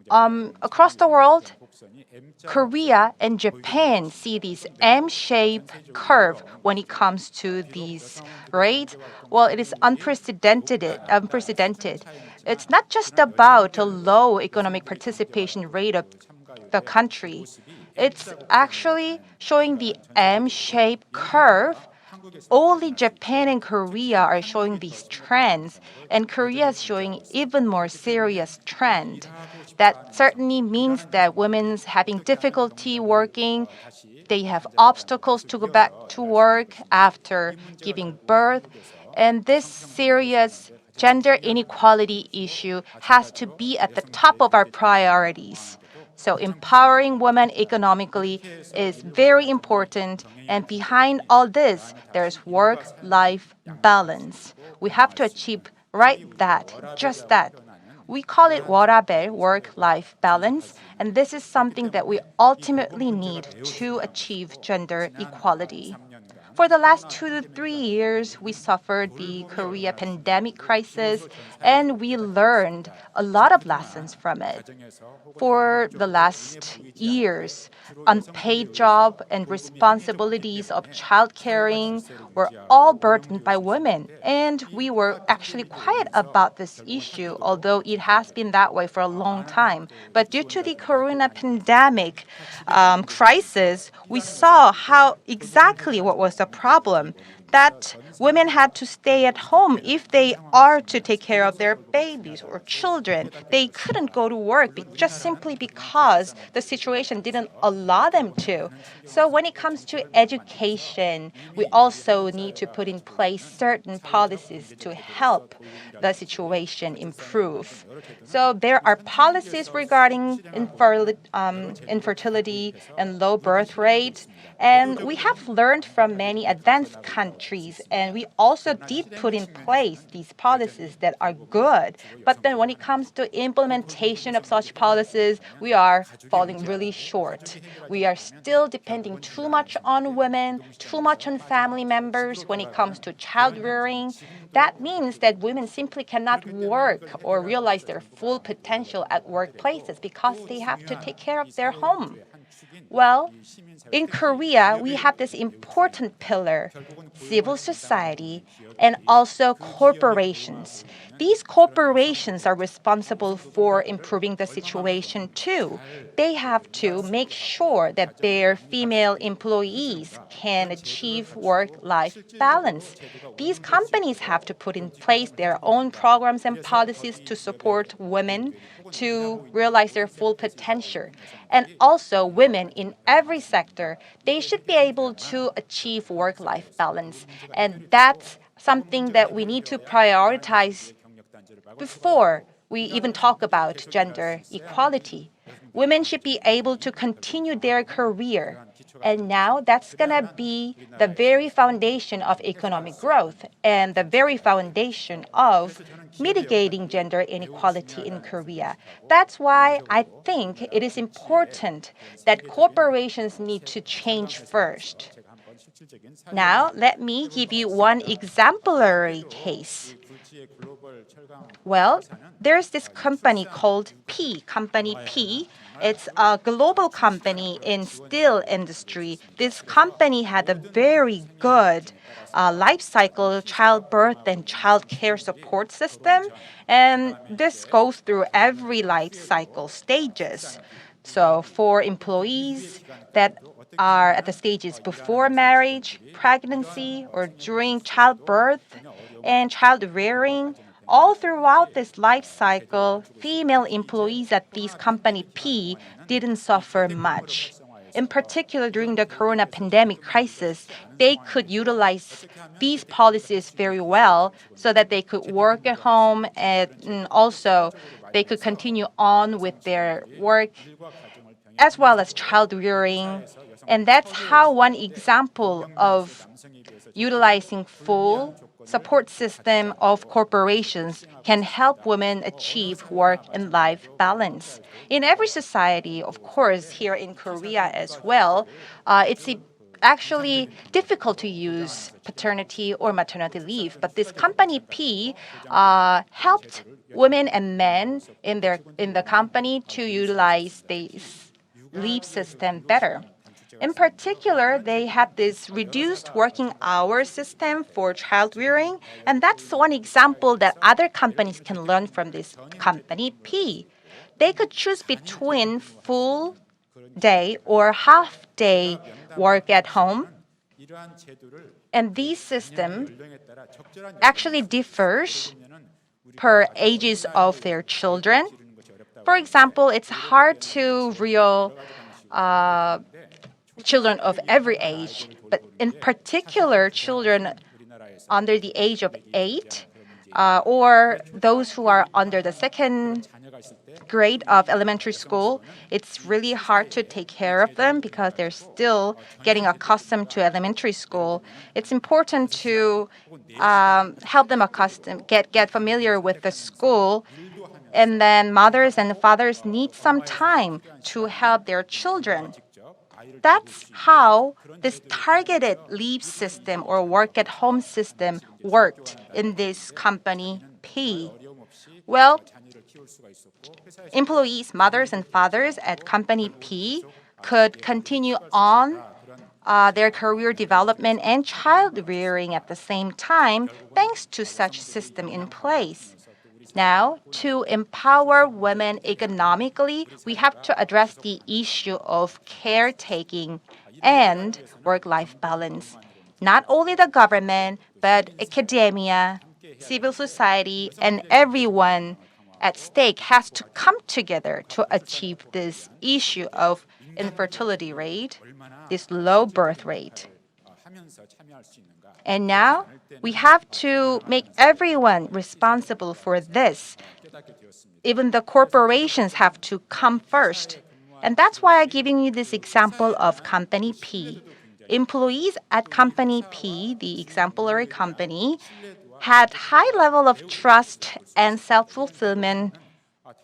Across the world, Korea and Japan see this M-shaped curve when it comes to these rates. Well, it is unprecedented. It's not just about a low economic participation rate of the country. It's actually showing the M-shaped curve. Only Japan and Korea are showing these trends, and Korea is showing even more serious trend. That certainly means that women's having difficulty working, they have obstacles to go back to work after giving birth, and this serious gender inequality issue has to be at the top of our priorities. So empowering women economically is very important. And behind all this, there's work-life balance. We have to achieve just that. We call it 워라밸, work-life balance. And this is something that we ultimately need to achieve gender equality. For the last 2 to 3 years, we suffered the Korea pandemic crisis, and we learned a lot of lessons from it. For the last years, unpaid job and responsibilities of child caring were all burdened by women, and we were actually quiet about this issue, although it has been that way for a long time. But due to the Corona pandemic crisis, we saw how exactly what was the problem. that women had to stay at home if they are to take care of their babies or children. They couldn't go to work just simply because the situation didn't allow them to. So when it comes to education, we also need to put in place certain policies to help the situation improve. So there are policies regarding infertility and low birth rate. And we have learned from many advanced countries, and we also did put in place these policies that are good. But then when it comes to implementation of such policies, we are falling really short. We are still depending too much on women, too much on family members when it comes to child rearing. That means that women simply cannot work or realize their full potential at workplaces because they have to take care of their home. Well, in Korea, we have this important pillar, civil society, and also corporations. These corporations are responsible for improving the situation too. They have to make sure that their female employees can achieve work-life balance. These companies have to put in place their own programs and policies to support women to realize their full potential. And also, women in every sector, they should be able to achieve work-life balance. And that's something that we need to prioritize before we even talk about gender equality. Women should be able to continue their career. And now that's going to be the very foundation of economic growth and the very foundation of mitigating gender inequality in Korea. That's why I think it is important that corporations need to change first. Now, let me give you one exemplary case. Well, there's this company called Company P. It's a global company in steel industry. This company had a very good life cycle childbirth and child care support system. And this goes through every life cycle stages. So for employees that are at the stages before marriage, pregnancy, or during childbirth and child rearing, all throughout this life cycle, female employees at this company P didn't suffer much. In particular, during the corona pandemic crisis, they could utilize these policies very well so that they could work at home and also they could continue on with their work as well as child rearing. And that's how one example of utilizing full support system of corporations can help women achieve work and life balance. In every society, of course, here in Korea as well, it's actually difficult to use paternity or maternity leave. But this company P helped women and men in the company to utilize this leave system better. In particular, they have this reduced working hour system for child rearing, and that's one example that other companies can learn from this company P. They could choose between full day or half day work at home. And this system actually differs per ages of their children. For example, it's hard to rear children of every age, but in particular, children under the age of 8 or those who are under the second grade of elementary school, it's really hard to take care of them because they're still getting accustomed to elementary school. It's important to help them get familiar with the school. And then mothers and fathers need some time to help their children. That's how this targeted leave system or work at home system worked in this company P. Well, employees, mothers and fathers at company P could continue on their career development and child rearing at the same time thanks to such system in place. Now, to empower women economically, we have to address the issue of caretaking and work-life balance. Not only the government, but academia, civil society, and everyone at stake has to come together to achieve this issue of infertility rate, this low birth rate. And now we have to make everyone responsible for this. Even the corporations have to come first. And that's why I'm giving you this example of Company P. Employees at Company P, the exemplary company, had high level of trust and self-fulfillment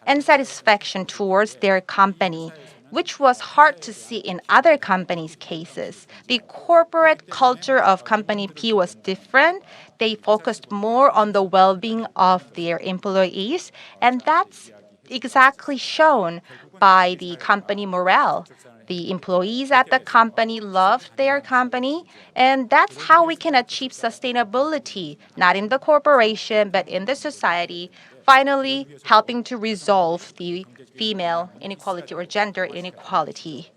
and satisfaction towards their company, which was hard to see in other companies' cases. The corporate culture of Company P was different. They focused more on the well-being of their employees, and that's exactly shown by the company morale. The employees at the company loved their company, and that's how we can achieve sustainability, not in the corporation, but in the society, finally helping to resolve the female inequality or gender inequality.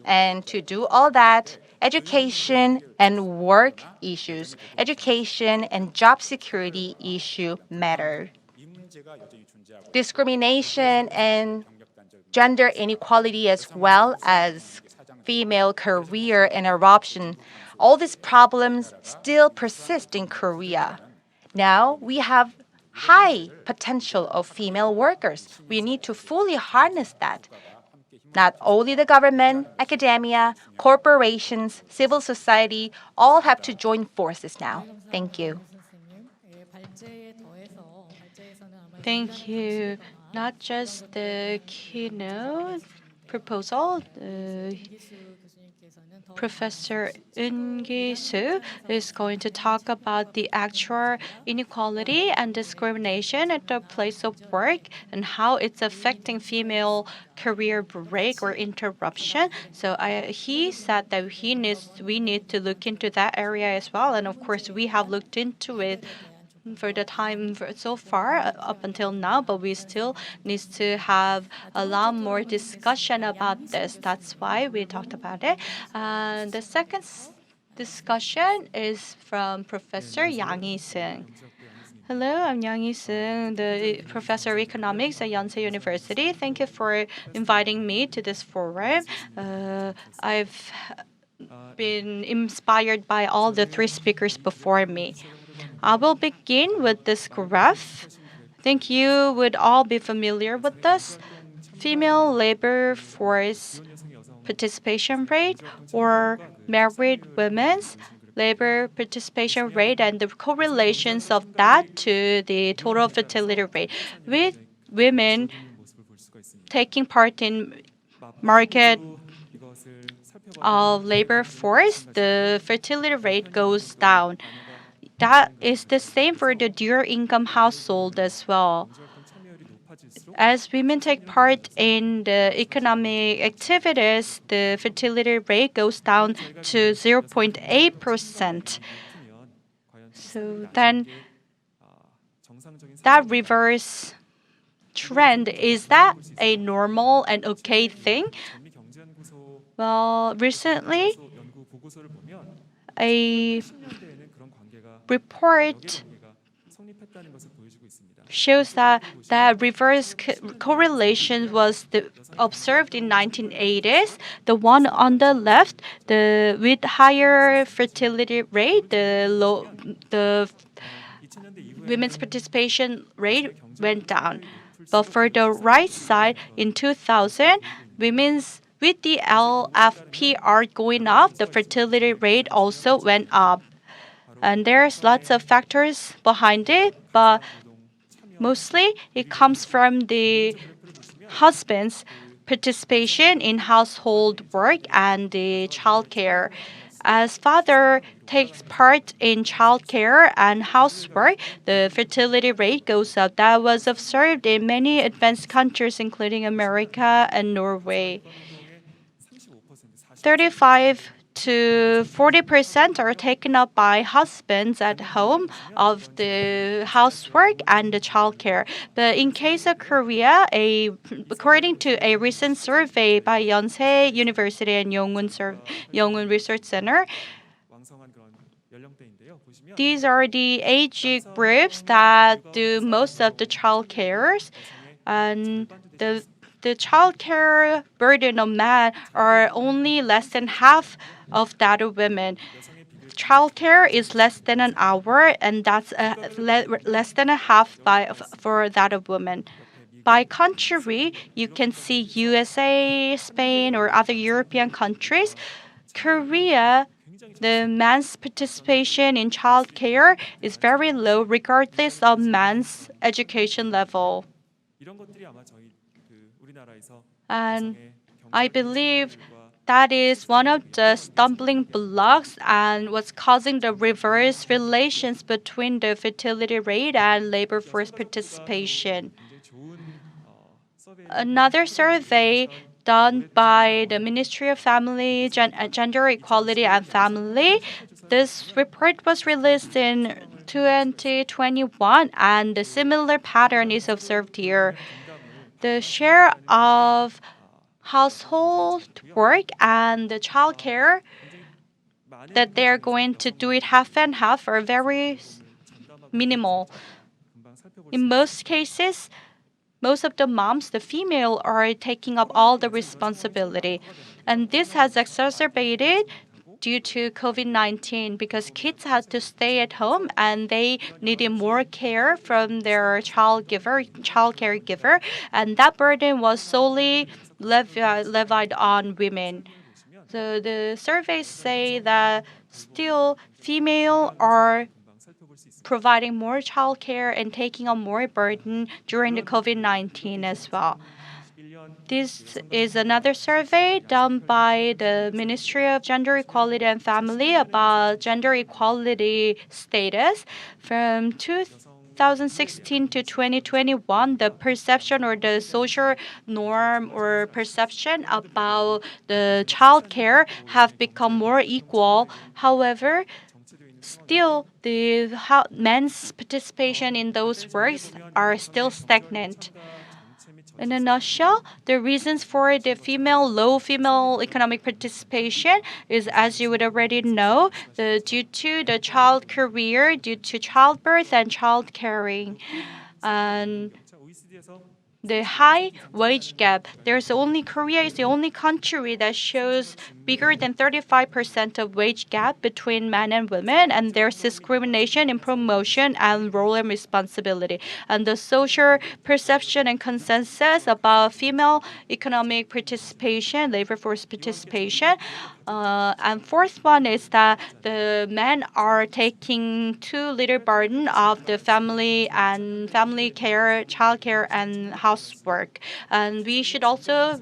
And to do all that, education and work issues, education and job security issue matter. Discrimination and gender inequality as well as female career interruption, all these problems still persist in Korea. Now we have high potential of female workers. We need to fully harness that. Not only the government, academia, corporations, civil society, all have to join forces now. Thank you. Thank you. Not just the keynote proposal, Professor Ki-Soo is going to talk about the actual inequality and discrimination at the place of work and how it's affecting female career break or interruption. So he said that we need to look into that area as well. And of course, we have looked into it for the time so far up until now, but we still need to have a lot more discussion about this. That's why we talked about it. And the second discussion is from Professor Yang Hee-Seung. Hello, I'm Yang Hee-Seung, the professor of economics at Yonsei University. Thank you for inviting me to this forum. I've been inspired by all the three speakers before me. I will begin with this graph. I think you would all be familiar with this. Female labor force participation rate or married women's labor participation rate and the correlations of that to the total fertility rate. With women taking part in market of labor force, the fertility rate goes down. That is the same for the dual income household as well. As women take part in the economic activities, the fertility rate goes down to 0.8%. So then that reverse trend, is that a normal and okay thing? Well, recently, a report shows that the reverse correlation was observed in 1980s. The one on the left, with higher fertility rate, the women's participation rate went down. But for the right side, in 2000, women's with the LFPR going up, the fertility rate also went up. And there's lots of factors behind it, but mostly it comes from the husband's participation in household work and the childcare. As father takes part in childcare and housework, the fertility rate goes up. That was observed in many advanced countries, including America and Norway. 35 to 40% are taken up by husbands at home of the housework and the childcare. But in case of Korea, according to a recent survey by Yonsei University and Yongun Research Center, These are the age groups that do most of the child cares, and the child care burden of men are only less than half of that of women. Childcare is less than an hour, and that's less than a half for that of women. By country, you can see USA, Spain, or other European countries. Korea, the man's participation in childcare is very low regardless of man's education level. And I believe that is one of the stumbling blocks and what's causing the reverse relations between the fertility rate and labor force participation. Another survey done by the Ministry of Family, Gender Equality and Family. This report was released in 2021, and a similar pattern is observed here. The share of household work and the childcare that they're going to do it half and half are very minimal. In most cases, most of the moms, the female, are taking up all the responsibility. And this has exacerbated due to COVID-19 because kids had to stay at home and they needed more care from their child caregiver, and that burden was solely levied on women. So the surveys say that still female are providing more childcare and taking on more burden during the COVID-19 as well. This is another survey done by the Ministry of Gender Equality and Family about gender equality status. From 2016 to 2021, the perception or the social norm or perception about the childcare have become more equal. However, still, the men's participation in those works are still stagnant. In a nutshell, the reasons for the low female economic participation is, as you would already know, due to the child career, due to childbirth and child caring. And the high wage gap. Korea is the only country that shows bigger than 35% of wage gap between men and women, and there's discrimination in promotion and role and responsibility. And the social perception and consensus about female economic participation, labor force participation. And fourth one is that the men are taking too little burden of the family care, child care, and housework. And we should also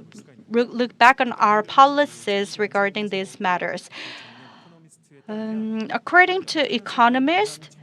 look back on our policies regarding these matters. According to Economist,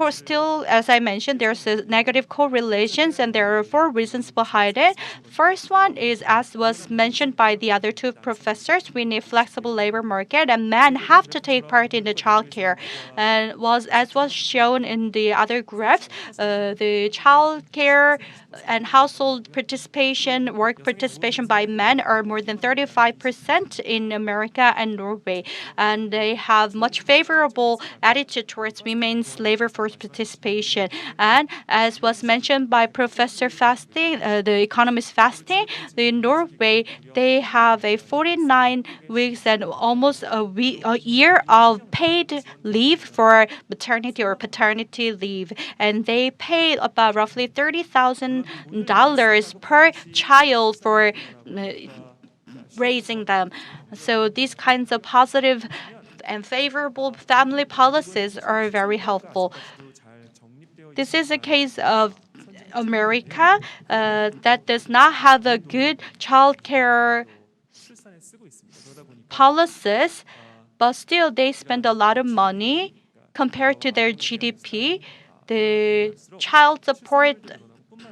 still, as I mentioned, there's a negative correlations, and there are four reasons behind it. First one is, as was mentioned by the other two professors, we need flexible labor market, and men have to take part in the childcare. And as was shown in the other graphs, the childcare and household participation, work participation by men are more than 35% in America and Norway, and they have much favorable attitude towards women's labor force participation. And as was mentioned by Professor Fasting, the economist Fasting, in Norway they have a 49 weeks and almost a year of paid leave for maternity or paternity leave, and they pay about roughly $30,000 per child for raising them. So these kinds of positive and favorable family policies are very helpful. This is a case of America that does not have a good child care policies, but still they spend a lot of money compared to their GDP. The child support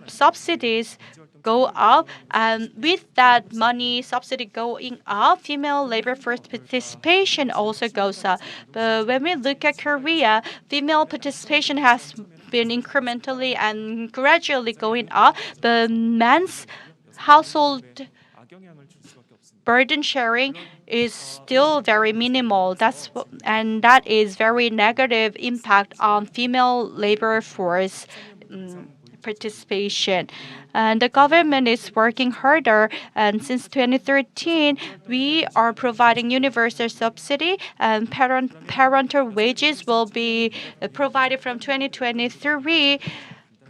subsidies go up, and with that money subsidy going up, female labor force participation also goes up. But when we look at Korea, female participation has been incrementally and gradually going up. The men's household burden sharing is still very minimal. And that is very negative impact on female labor force participation. And the government is working harder. And since 2013, we are providing universal subsidy, and parental wages will be provided from 2023.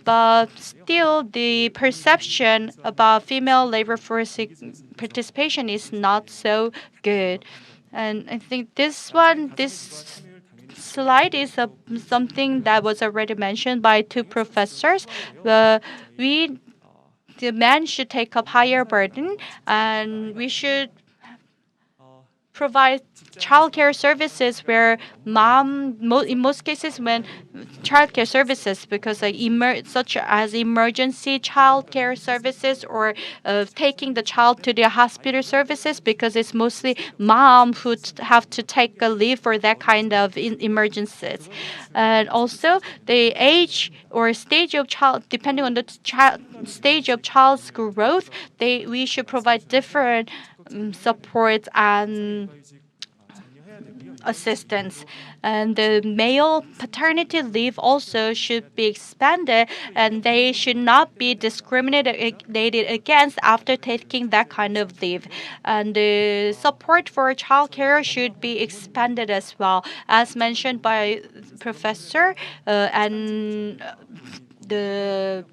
But still, the perception about female labor force participation is not so good. And I think this slide is something that was already mentioned by two professors. We the men should take up higher burden, and we should provide childcare services where in most cases when childcare services because such as emergency childcare services or taking the child to the hospital services because it's mostly mom who have to take a leave for that kind of emergencies. And also the age or stage of child, depending on the stage of child's growth, we should provide different support and assistance. And the male paternity leave also should be expanded, and they should not be discriminated against after taking that kind of leave. And the support for childcare should be expanded as well, as mentioned by Professor and the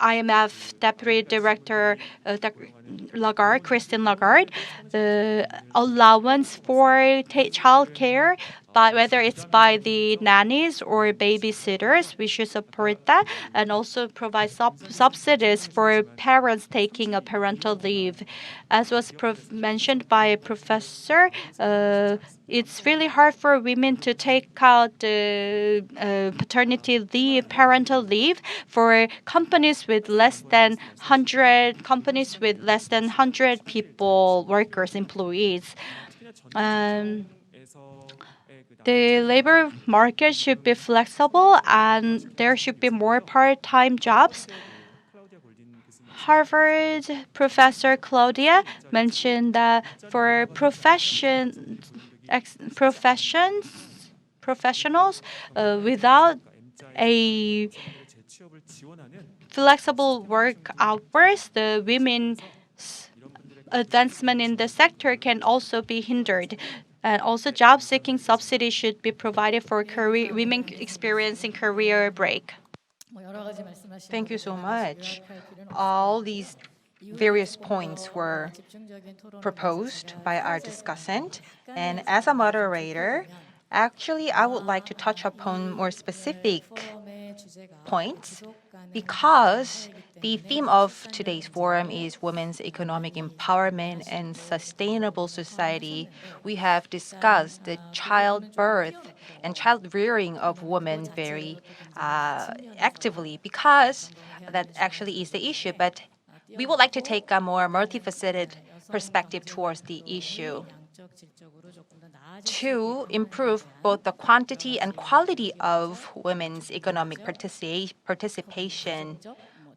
IMF Deputy Director Christine Lagarde, the allowance for child care, but whether it's by the nannies or babysitters, we should support that and also provide subsidies for parents taking a parental leave. As was mentioned by a professor, it's really hard for women to take out the paternity leave, parental leave for companies with less than 100 people, workers, employees. The labor market should be flexible and there should be more part-time jobs. Harvard professor Claudia mentioned that for professionals without a flexible work hours, the women's advancement in the sector can also be hindered. And also, job-seeking subsidies should be provided for women experiencing career break. Thank you so much. All these various points were proposed by our discussant. And as a moderator, actually, I would like to touch upon more specific points because the theme of today's forum is women's economic empowerment and sustainable society. We have discussed the childbirth and child rearing of women very actively because that actually is the issue. But we would like to take a more multifaceted perspective towards the issue. To improve both the quantity and quality of women's economic participation,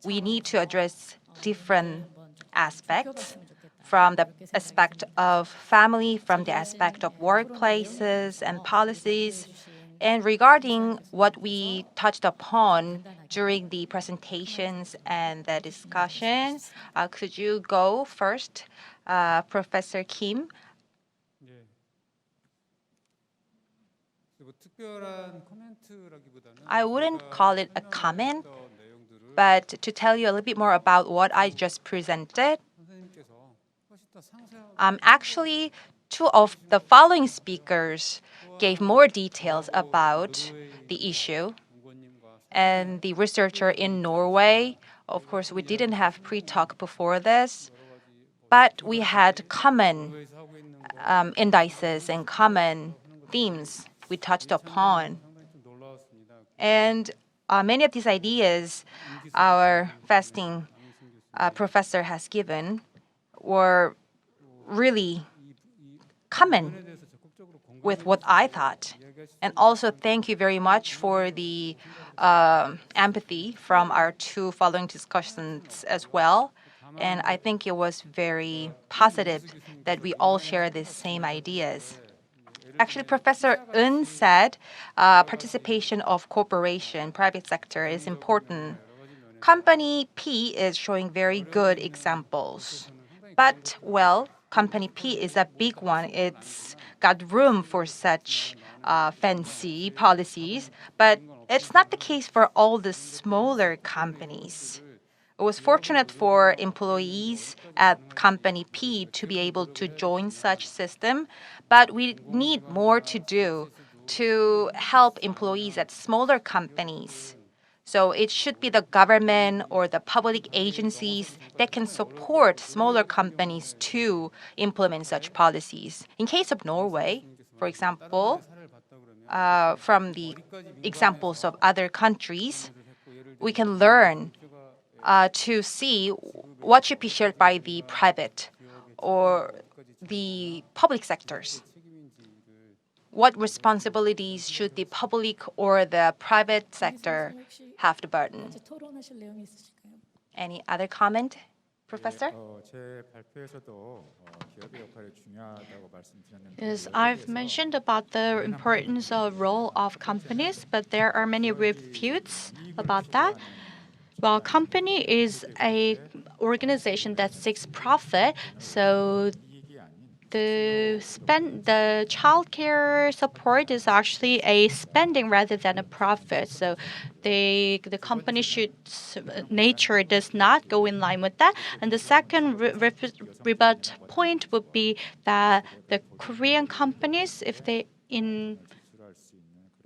we need to address different aspects from the aspect of family, from the aspect of workplaces and policies. And regarding what we touched upon during the presentations and the discussion, could you go first, Professor Kim? I wouldn't call it a comment, but to tell you a little bit more about what I just presented. Actually, two of the following speakers gave more details about the issue. And the researcher in Norway, of course, we didn't have pre-talk before this, but we had common indices and common themes we touched upon. And many of these ideas our fasting professor has given were really common with what I thought. And also thank you very much for the empathy from our two following discussions as well. And I think it was very positive that we all share the same ideas. Actually, Professor Un said participation of corporation, private sector is important. Company P is showing very good examples. But, well, Company P is a big one. It's got room for such fancy policies, but it's not the case for all the smaller companies. It was fortunate for employees at Company P to be able to join such system, but we need more to do to help employees at smaller companies. So it should be the government or the public agencies that can support smaller companies to implement such policies. In case of Norway, for example, from the examples of other countries, we can learn to see what should be shared by the private or the public sectors. What responsibilities should the public or the private sector have to burden? Any other comment, Professor? 제 발표에서도 기업의 역할이 중요하다고 말씀드렸는데 Yes, I've mentioned about the importance of role of companies, but there are many refutes about that. Well, company is a organization that seeks profit, so the childcare support is actually a spending rather than a profit. So the company should nature does not go in line with that. And the second rebut point would be that the Korean companies, if they in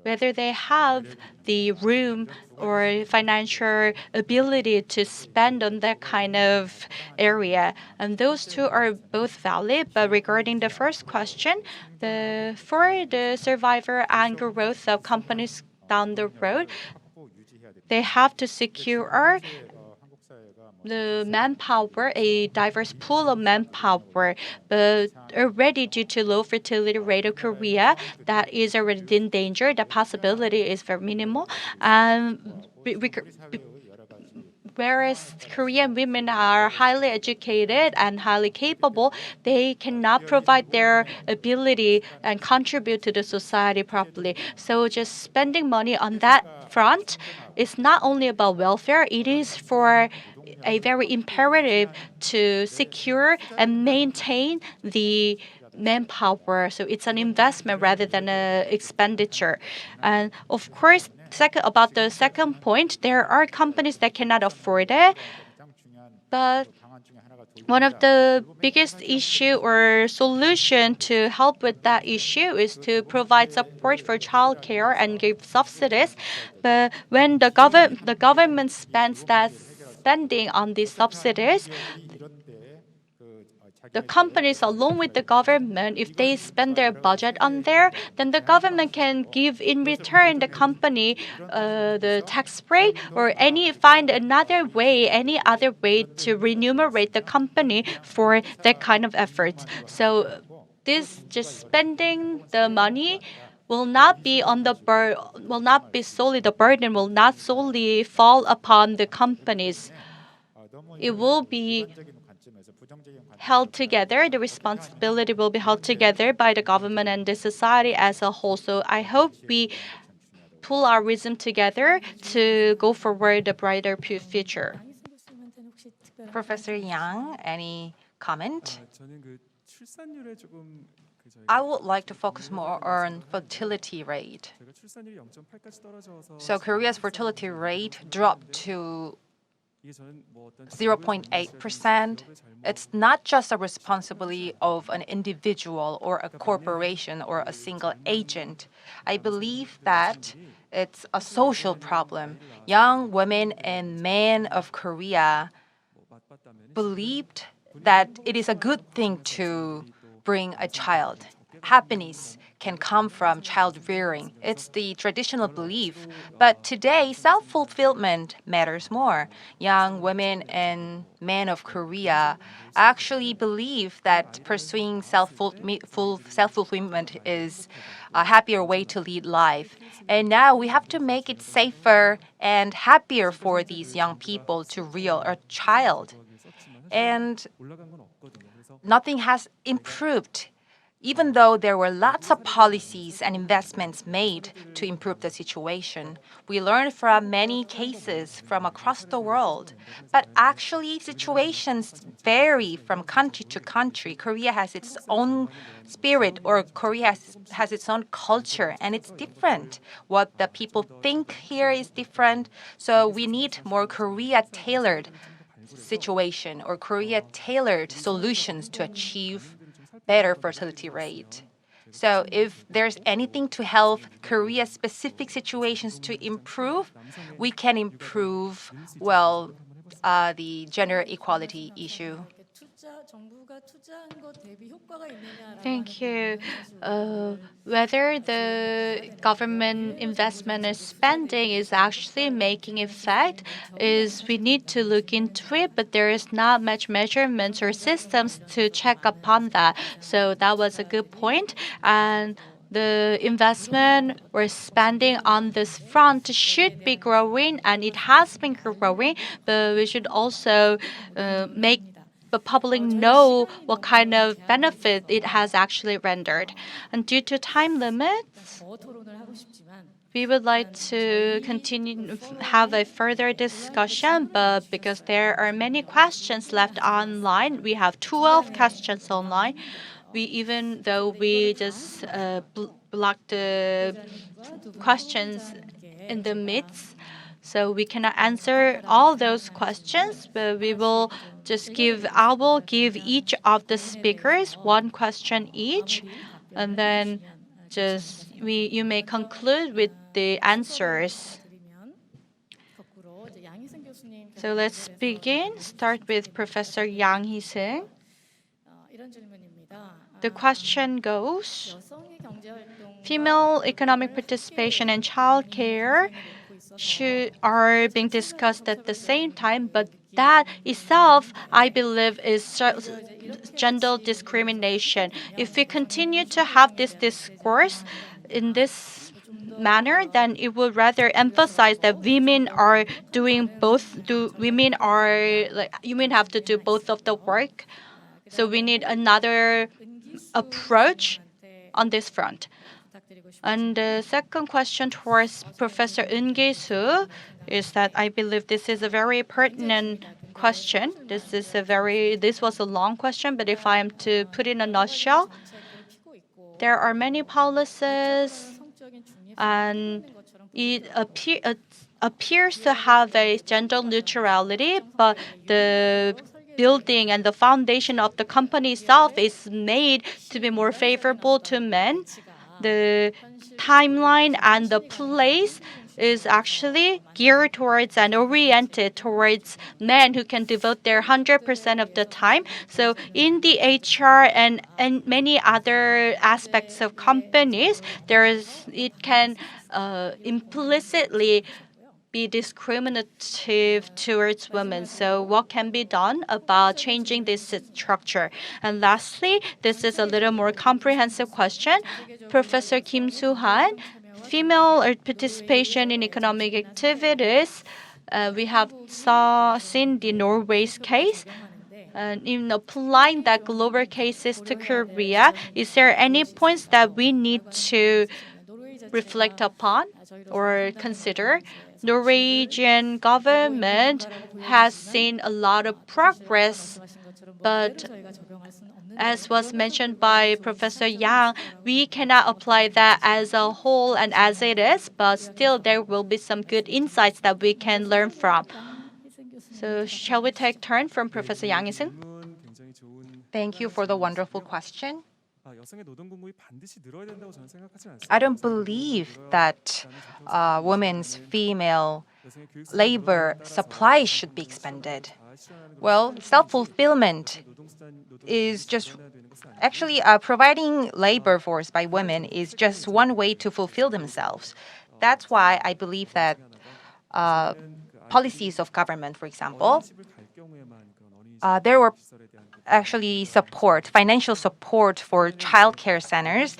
whether they have the room or financial ability to spend on that kind of area. And those two are both valid. But regarding the first question, for the survivor and growth of companies down the road, they have to secure the manpower, a diverse pool of manpower, but already due to low fertility rate of Korea, that is already in danger. The possibility is very minimal. And whereas Korean women are highly educated and highly capable, they cannot provide their ability and contribute to the society properly. So just spending money on that front is not only about welfare, it is for a very imperative to secure and maintain the manpower. So it's an investment rather than an expenditure. And of course, about the second point, there are companies that cannot afford it. But one of the biggest issue or solution to help with that issue is to provide support for childcare and give subsidies. But when the government spends that spending on these subsidies, the companies along with the government, if they spend their budget on there, then the government can give in return the company the tax break or find any other way to remunerate the company for that kind of efforts. So this just spending the money will not be solely the burden will not solely fall upon the companies. It will be held together. The responsibility will be held together by the government and the society as a whole. So I hope we pull our wisdom together to go forward a brighter future. Professor Yang, any comment? 저는 그 출산율에 조금 I would like to focus more on fertility rate. 저희가 출산율이 0.8까지 떨어져서 So Korea's fertility rate dropped to 이게 저는 뭐 어떤 0.8%. It's not just a responsibility of an individual or a corporation or a single agent. I believe that it's a social problem. Young women and men of Korea believed that it is a good thing to bring a child. Happiness can come from child rearing. It's the traditional belief. But today, self-fulfillment matters more. Young women and men of Korea actually believe that pursuing self-fulfillment is a happier way to lead life. And now we have to make it safer and happier for these young people to rear a child. and nothing has improved, even though there were lots of policies and investments made to improve the situation. We learned from many cases from across the world, but actually situations vary from country to country. Korea has its own spirit, or Korea has its own culture, and it's different. What the people think here is different, so we need more Korea-tailored situation or Korea-tailored solutions to achieve better fertility rate. So if there's anything to help Korea-specific situations to improve, we can improve, well, the gender equality issue. Thank you. Whether the government investment and spending is actually making effect is we need to look into it, but there is not much measurements or systems to check upon that. So that was a good point. And the investment or spending on this front should be growing, and it has been growing, but we should also make the public know what kind of benefit it has actually rendered. And due to time limits, we would like to continue have a further discussion, but because there are many questions left online, we have 12 questions online. Even though we just blocked the questions in the midst, so we cannot answer all those questions, but I will give each of the speakers one question each, and then you may conclude with the answers. So let's begin. Start with Professor Yang Hee-Seung. The question goes, female economic participation and childcare are being discussed at the same time, but that itself, I believe, is gender discrimination. If we continue to have this discourse in this manner, then it will rather emphasize that women are doing both. Women have to do both of the work. So we need another approach on this front. And the second question towards Professor Ki-Soo is that I believe this is a very pertinent question. This was a long question, but if I am to put in a nutshell, there are many policies, and it appears to have a gender neutrality, but the building and the foundation of the company itself is made to be more favorable to men. The timeline and the place is actually geared towards and oriented towards men who can devote their 100% of the time. So in the HR and many other aspects of companies, it can implicitly be discriminative towards women. So what can be done about changing this structure? And lastly, this is a little more comprehensive question. Professor Soohan, female participation in economic activities. We have seen the Norway's case. And in applying that global cases to Korea, is there any points that we need to reflect upon or consider? Norwegian government has seen a lot of progress, but as was mentioned by Professor Yang, we cannot apply that as a whole and as it is, but still there will be some good insights that we can learn from. So shall we take turn from Professor Yang Hee-Seung? Thank you for the wonderful question. I don't believe that women's female labor supply should be expanded. Well, self-fulfillment is just actually providing labor force by women is just one way to fulfill themselves. That's why I believe that policies of government, for example, there were actually financial support for child care centers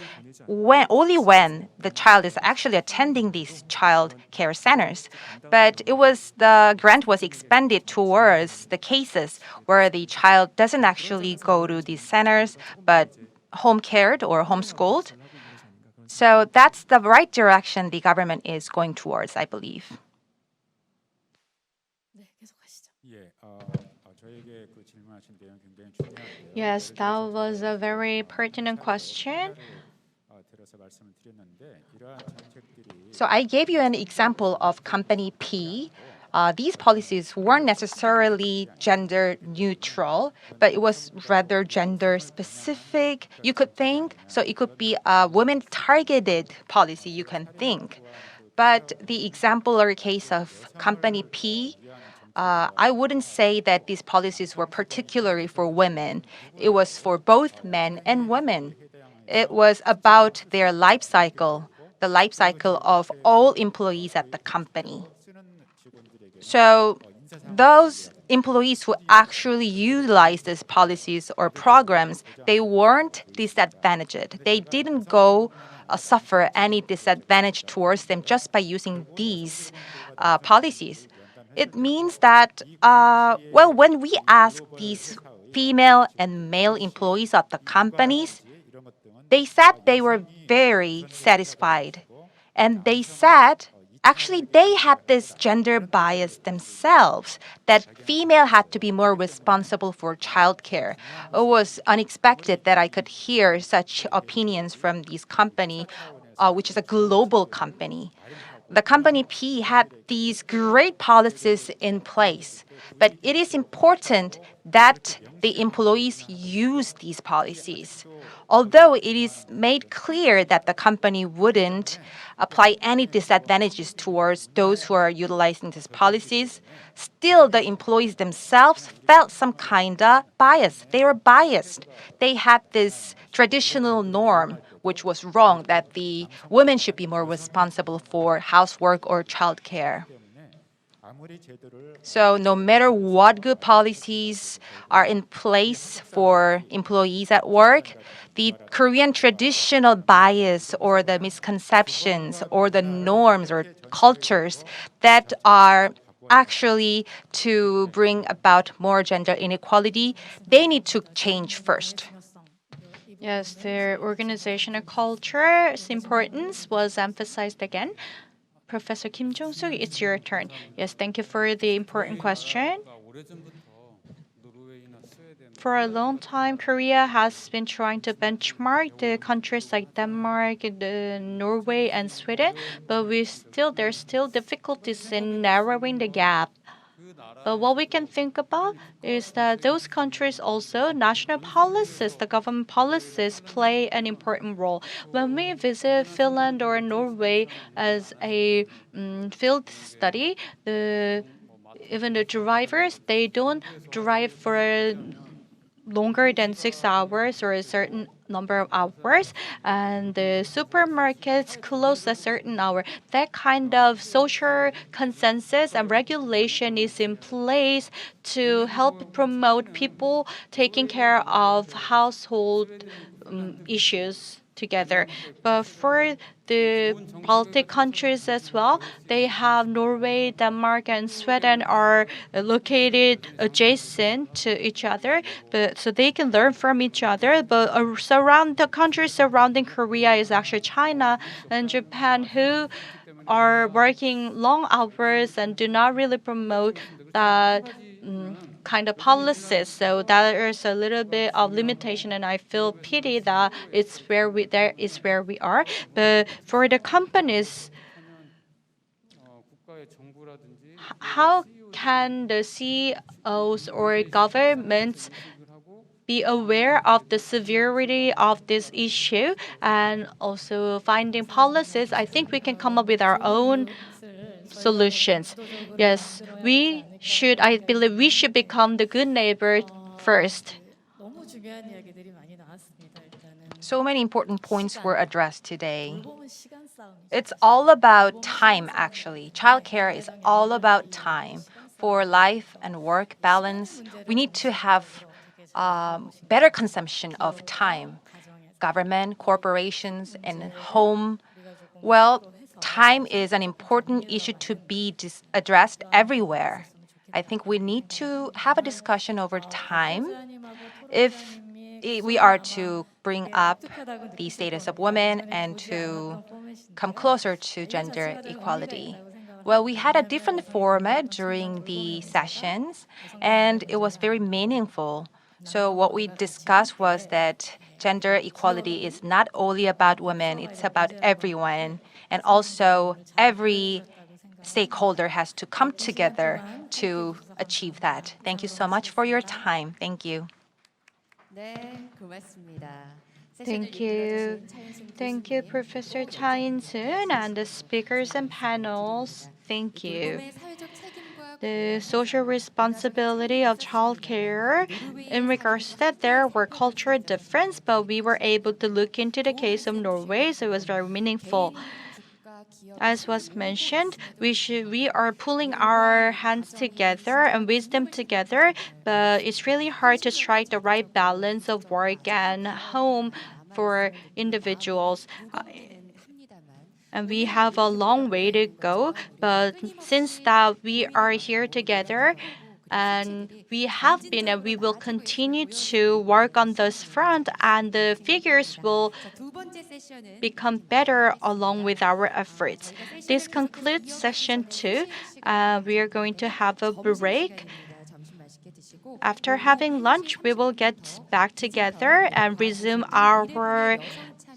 only when the child is actually attending these child care centers. But the grant was expended towards the cases where the child doesn't actually go to these centers but home cared or homeschooled. So that's the right direction the government is going towards, I believe. 예, 저에게 그 질문하신 내용 굉장히 중요한데요. Yes, that was a very pertinent question. 들어서 말씀을 드렸는데 이러한 정책들이 So I gave you an example of Company P. These policies weren't necessarily gender neutral, but it was rather gender specific, you could think. So it could be a women targeted policy, you can think. But the exemplary case of Company P, I wouldn't say that these policies were particularly for women. It was for both men and women. It was about their life cycle, the life cycle of all employees at the company. So those employees who actually utilize these policies or programs, they weren't disadvantaged. They didn't go suffer any disadvantage towards them just by using these policies. It means that, when we ask these female and male employees of the companies, they said they were very satisfied. And they said, actually, they had this gender bias themselves, that female had to be more responsible for childcare. It was unexpected that I could hear such opinions from this company, which is a global company. The company P had these great policies in place, but it is important that the employees use these policies. Although it is made clear that the company wouldn't apply any disadvantages towards those who are utilizing these policies, still the employees themselves felt some kind of bias. They were biased. They had this traditional norm, which was wrong, that the women should be more responsible for housework or childcare. So no matter what good policies are in place for employees at work, the Korean traditional bias or the misconceptions or the norms or cultures that are actually to bring about more gender inequality, they need to change first. Yes, their organizational culture's importance was emphasized again. Professor Kim Jong-suk, it's your turn. Yes, thank you for the important question. For a long time, Korea has been trying to benchmark the countries like Denmark, Norway, and Sweden, but there's still difficulties in narrowing the gap. But what we can think about is that those countries also, national policies, the government policies play an important role. When we visit Finland or Norway as a field study, even the drivers, they don't drive for longer than 6 hours or a certain number of hours, and the supermarkets close a certain hour. That kind of social consensus and regulation is in place to help promote people taking care of household issues together. But for the Baltic countries as well, they have Norway, Denmark, and Sweden are located adjacent to each other, but so they can learn from each other. But surround the countries surrounding Korea is actually China and Japan, who are working long hours and do not really promote that kind of policies. So there is a little bit of limitation, and I feel pity that there is where we are. But for the companies, how can the CEOs or governments be aware of the severity of this issue and also finding policies? I think we can come up with our own solutions. Yes, I believe we should become the good neighbor first. So many important points were addressed today. It's all about time, actually. Childcare is all about time. for life and work balance, we need to have better consumption of time. Government, corporations, and home. Well, time is an important issue to be addressed everywhere. I think we need to have a discussion over time if we are to bring up the status of women and to come closer to gender equality. Well, we had a different format during the sessions, and it was very meaningful. So, what we discussed was that gender equality is not only about women, it's about everyone. And also, every stakeholder has to come together to achieve that. Thank you so much for your time. Thank you. Thank you. Thank you, Professor Cha In-soon, and the speakers and panels. Thank you. The social responsibility of childcare, in regards to that, there were cultural difference, but we were able to look into the case of Norway, so it was very meaningful. As was mentioned, we are pulling our hands together and wisdom together, but it's really hard to strike the right balance of work and home for individuals. And we have a long way to go, but since that we are here together, and we have been and we will continue to work on this front, and the figures will become better along with our efforts. This concludes session 2. We are going to have a break. After having lunch, we will get back together and resume our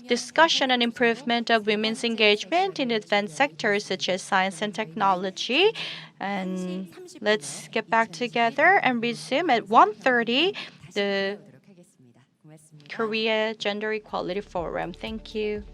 discussion on improvement of women's engagement in advanced sectors such as science and technology. And let's get back together and resume at 1:30 the Korea Gender Equality Forum. Thank you.